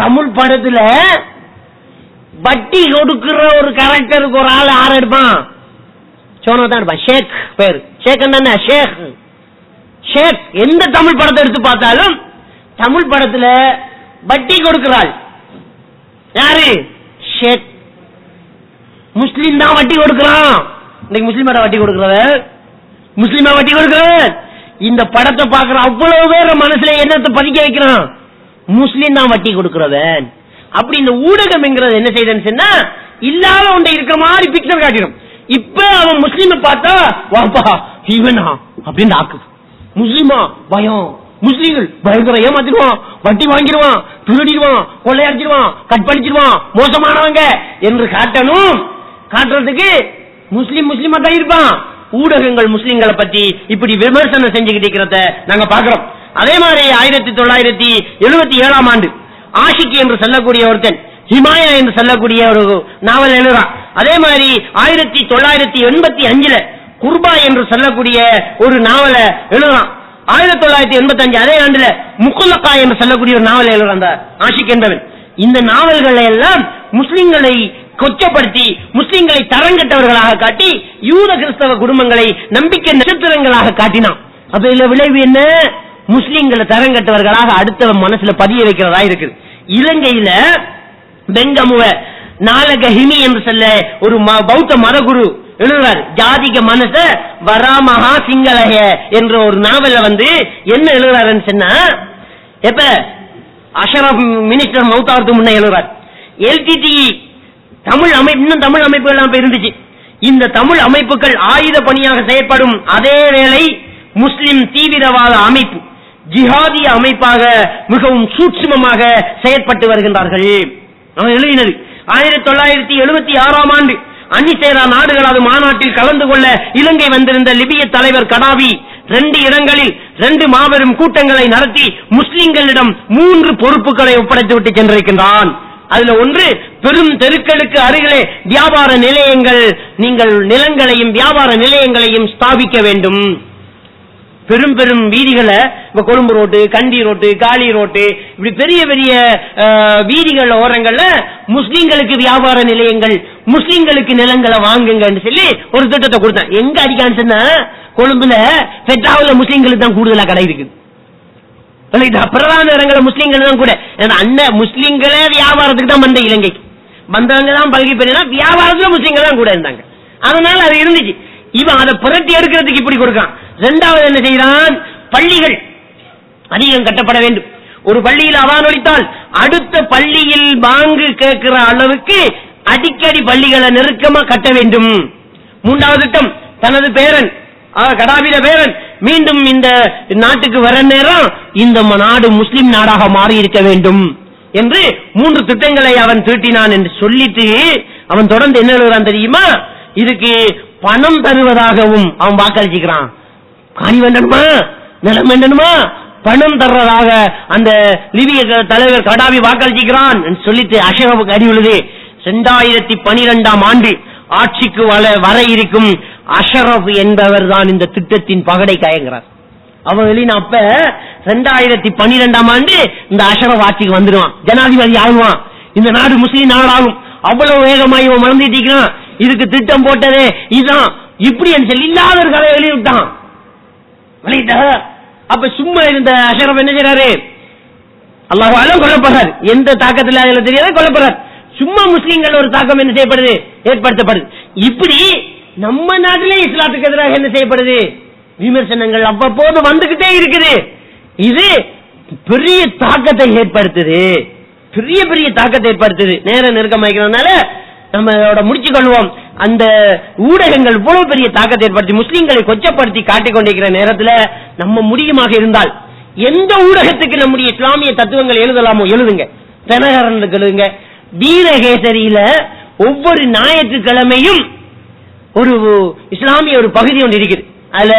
தமிழ் படத்துல வட்டி கொடுக்கிற ஒரு கேரக்டருக்கு ஒரு ஆள் ஆறு எடுப்பான், சோனா தான் இருப்பான். ஷேக் பேரு, ஷேக் என்ன ஷேக் ஷேக். எந்த தமிழ் படத்தை எடுத்து பார்த்தாலும் தமிழ் படத்துல வட்டி கொடுக்கிறாள் யாரு? ஷேக். முஸ்லிம் தான் வட்டி கொடுக்கிறான். இன்னைக்கு முஸ்லிமா வட்டி கொடுக்கிறவன், முஸ்லிமா வட்டி கொடுக்கிறவன். இந்த படத்தை பார்க்கிற அவ்வளவு பேர் மனசுல என்னத்தை பதிக்க வைக்கிறான்? முஸ்லிம் தான் வட்டி கொடுக்கிறவன். அப்படி இந்த ஊடகம் என்கிறது என்ன செய்யுதுன்னு சொன்னா, இல்லாத ஒன்றை இருக்கிற மாதிரி பிக்சர் காட்டிடும். இப்ப அவன் முஸ்லிமை பார்த்தா வாப்பா இவனா அப்படின்னு ஆக்குது. முஸ்லிமா பயம், முஸ்லீம்கள் பயங்கர ஏமாத்திடுவான், வட்டி வாங்கிடுவான், திருடிடுவான், கொள்ளையடிச்சிடுவான், கற்பழிச்சிடுவான், மோசமானவங்க என்று காட்டணும். காட்டுறதுக்கு முஸ்லிமா தான் இருப்பான். ஊடகங்கள் முஸ்லிம்களை பத்தி இப்படி விமர்சனம் செஞ்சுக்கிட்டு இருக்கிறத நாங்க பாக்குறோம். அதே மாதிரி 1977 ஆண்டு ஆஷிக் என்று சொல்லக்கூடிய ஒருத்தன் ஹிமாயா என்று சொல்லக்கூடிய ஒரு நாவல் எழுதுறான். அதே மாதிரி 1985 குர்பா என்று சொல்லக்கூடிய ஒரு நாவல எழுதுறான். 1985 அதே ஆண்டுல முக்குலக்கா என்று சொல்லக்கூடிய ஒரு நாவல் எழுதுறான் அந்த ஆஷிக் என்பவன். இந்த நாவல்களை எல்லாம் முஸ்லிம்களை கொச்சப்படுத்தி முஸ்லிம்களை தரங்கட்டவர்களாக காட்டி யூத கிறிஸ்தவ குடும்பங்களை நம்பிக்கை நட்சத்திரங்களாக காட்டினான். அப்ப இதுல விளைவு என்ன? முஸ்லிம்களை தரங்கட்டவர்களாக அடுத்த மனசுல பதிய வைக்கிறதா இருக்குது. இலங்கையில பெங்கமுவ நாலகஹிமி என்று சொல்ல ஒரு பௌத்த மதகுரு எழுதுறாரு. ஜாதிக மனச வராமஹா சிங்களஹ என்ற ஒரு நாவல்ல என்ன எழுதுறாருன்னு சொன்னா, எப்ப அஷரப் மினிஸ்டர் மௌத்தாவதுக்கு முன்ன எழுதுறாரு. எல்டிடி தமிழ் அமைப்பு, இன்னும் தமிழ் அமைப்புகள் எல்லாம் இருந்துச்சு. இந்த தமிழ் அமைப்புகள் ஆயுத பணியாக செயற்படும் அதே வேளை முஸ்லிம் தீவிரவாத அமைப்பு, ஜிஹாதிய அமைப்பாக மிகவும் சூட்சுமமாக செயற்பட்டு வருகின்றார்கள். அவன் எழுதினது 1976 ஆண்டு அணிசேரா நாடுகளாவது மாநாட்டில் கலந்து கொள்ள இலங்கை வந்திருந்த லிபிய தலைவர் கடாவி 2 இடங்களில் 2 மாபெரும் கூட்டங்களை நடத்தி முஸ்லிம்களிடம் 3 பொறுப்புகளை ஒப்படைத்துவிட்டு சென்றிருக்கின்றான். அதுல ஒன்று, பெரும் தெருக்களுக்கு அருகிலே வியாபார நிலையங்கள், நீங்கள் நிலங்களையும் வியாபார நிலையங்களையும் ஸ்தாபிக்க வேண்டும். பெரும் பெரும் வீதிகளை, கொழும்பு ரோட்டு, கண்டி ரோட்டு, காலி ரோட்டு, இப்படி பெரிய பெரிய வீதிகள் ஓரங்கள்ல முஸ்லிம்களுக்கு வியாபார நிலையங்கள், முஸ்லிம்களுக்கு நிலங்களை வாங்குங்கன்னு சொல்லி ஒரு திட்டத்தை கொடுத்தேன். எங்க அடிக்கான்னு சொன்னா, கொழும்புல பெட்ராவுல முஸ்லிம்களுக்கு தான் கூடுதலா கடை இருக்குது. பிரதான இடங்கள முஸ்லிம்கள் தான் கூட. அண்ணன் முஸ்லிம்களே வியாபாரத்துக்கு தான் வந்த இலங்கைக்கு வந்தவங்க தான் பல்கி பெரிய வியாபாரத்துல முஸ்லிம்கள் தான் கூட இருந்தாங்க. அதனால அது இருந்துச்சு. இவன் அதை புரட்டி எடுக்கிறதுக்கு இப்படி கொடுக்கான். 2வது என்ன செய்யறான்? பள்ளிகள் அதிகம் கட்டப்பட வேண்டும், ஒரு பள்ளியில் அதான் ஒலித்தால் அடுத்த பள்ளியில் பாங்கு கேட்கிற அளவுக்கு அடிக்கடி பள்ளிகளை நெருக்கமா கட்ட வேண்டும். மூன்றாவது திட்டம், தனது பேரன் கடாபித பேரன் மீண்டும் இந்த நாட்டுக்கு வர நேரம் இந்த நாடு முஸ்லிம் நாடாக மாறி இருக்க வேண்டும் என்று 3 திட்டங்களை அவன் தீட்டினான் என்று சொல்லிட்டு அவன் தொடர்ந்து என்ன எழுதுறான் தெரியுமா? இதுக்கு பணம் தருவதாகவும் அவன் வாக்களிச்சுக்கிறான். காணி வேண்டணுமா, நிலம் வேண்டணுமா, பணம் தர்றதாக அந்த லிபிய தலைவர் கடாபி வாக்களிச்சுக்கிறான் சொல்லிட்டு அஷ்ரஃபுக்கு அறிவுள்ளது. 2012ஆம் ஆண்டு ஆட்சிக்கு வர இருக்கும் அஷ்ரஃப் என்பவர் தான் இந்த திட்டத்தின் பகடை கயங்கிறார். அவன் அப்ப 2012ஆம் ஆண்டு இந்த அஷ்ரஃப் ஆட்சிக்கு வந்துடுவான், ஜனாதிபதி ஆகுவான், இந்த நாடு முஸ்லீம் நாடாகும். அவ்வளவு வேகமாக இவன் மறந்துட்டான். இதுக்கு திட்டம் போட்டதே இதுதான், இப்படி சொல்லி இல்லாத ஒரு கதை வெளியிட்டான். அப்ப சும்மா இருந்த அஷ்ரஃப் என்ன செய்யறாரு? அல்லாஹ் அலம் கொல்லப்படுறார். எந்த தாக்கத்தில் அதுல தெரியாத கொல்லப்படுறார். சும்மா முஸ்லீம்கள் ஒரு தாக்கம் என்ன செய்யப்படுது, ஏற்படுத்தப்படுது. இப்படி நம்ம நாட்டிலே இஸ்லாத்துக்கு எதிராக என்ன செய்யப்படுது, விமர்சனங்கள் அவ்வப்போது வந்துகிட்டே இருக்குது. இது பெரிய தாக்கத்தை ஏற்படுத்துது, பெரிய பெரிய தாக்கத்தை ஏற்படுத்துது. நேரம் நெருக்கமாக்கிறதுனால நம்ம முடிச்சு கொள்வோம். அந்த ஊடகங்கள் இவ்வளவு பெரிய தாக்கத்தை ஏற்படுத்தி முஸ்லீம்களை கொச்சப்படுத்தி காட்டிக் கொண்டிருக்கிற நேரத்தில் நம்ம முடியுமாக இருந்தால் எந்த ஊடகத்துக்கு நம்முடைய இஸ்லாமிய தத்துவங்கள் எழுதலாமோ எழுதுங்க. தினகரனுக்கு எழுதுங்க. வீரகேசரியில ஒவ்வொரு ஞாயிற்றுக்கிழமையும் ஒரு இஸ்லாமிய ஒரு பகுதி ஒன்று இருக்குது. அதுல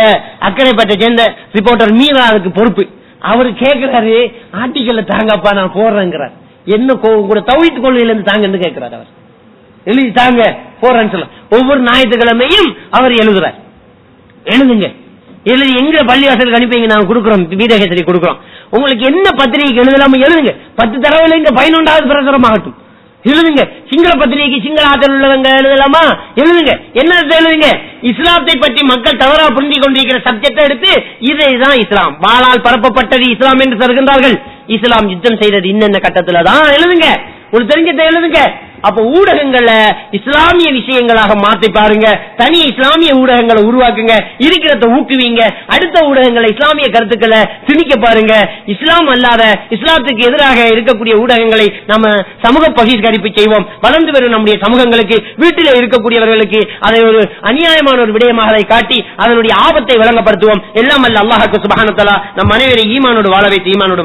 அக்கறைப்பட்ட சேர்ந்த ரிப்போர்ட்டர் மீரா அதுக்கு பொறுப்பு. அவரு கேட்கிறாரு, ஆர்டிக்கல்ல தாங்கப்பா நான் போடுறேங்கிறார். என்ன கூட தவித்து கொள்கையில இருந்து தாங்கன்னு கேட்கிறார். அவர் எழுதி தாங்க போறேன்னு சொல்ல ஒவ்வொரு ஞாயிற்றுக்கிழமையும் அவர் எழுதுறார். எழுதுங்க, எழுதி எங்க பள்ளிவாசலுக்கு அனுப்பிங்க, நாங்க கொடுக்குறோம், வீரகேசரி கொடுக்குறோம். உங்களுக்கு என்ன பத்திரிகைக்கு எழுதலாம எழுதுங்க. 10 தடவை இங்க 11வது பிரசுரமாகட்டும் எழுதுங்க. சிங்கள பத்திரிகைக்கு சிங்கள ஆற்றல் உள்ளவங்க எழுதலாமா எழுதுங்க. என்ன எழுதுங்க? இஸ்லாத்தை பற்றி மக்கள் தவறா புரிந்து கொண்டிருக்கிற சப்ஜெக்ட் எடுத்து இதுதான் இஸ்லாம், வாளால் பரப்பப்பட்டது இஸ்லாம் என்று தருகின்றார்கள். இஸ்லாம் யுத்தம் செய்தது இன்னென்ன கட்டத்துல தான் எழுதுங்க. ஒரு தெரிஞ்சதை எழுதுங்க. அப்ப ஊடகங்கள்ல இஸ்லாமிய விஷயங்களாக மாற்றி பாருங்க. தனி இஸ்லாமிய ஊடகங்களை உருவாக்குங்க, இருக்கிறத ஊக்குவீங்க. அடுத்த ஊடகங்களை இஸ்லாமிய கருத்துக்களை திணிக்க பாருங்க. இஸ்லாம் அல்லாத இஸ்லாத்துக்கு எதிராக இருக்கக்கூடிய ஊடகங்களை நம்ம சமூக பகிஷ்கரிப்பு செய்வோம். வளர்ந்து வரும் நம்முடைய சமூகங்களுக்கு, வீட்டில் இருக்கக்கூடியவர்களுக்கு அதை ஒரு அநியாயமான ஒரு விடயமாக அதை காட்டி அதனுடைய ஆபத்தை விளங்கப்படுத்துவோம். எல்லாம் அல்ல அல்லாஹ்வுக்கு சுப்ஹானஹு வ தஆலா நம் அனைவரை ஈமானோடு வாழ வைத்து ஈமானோடு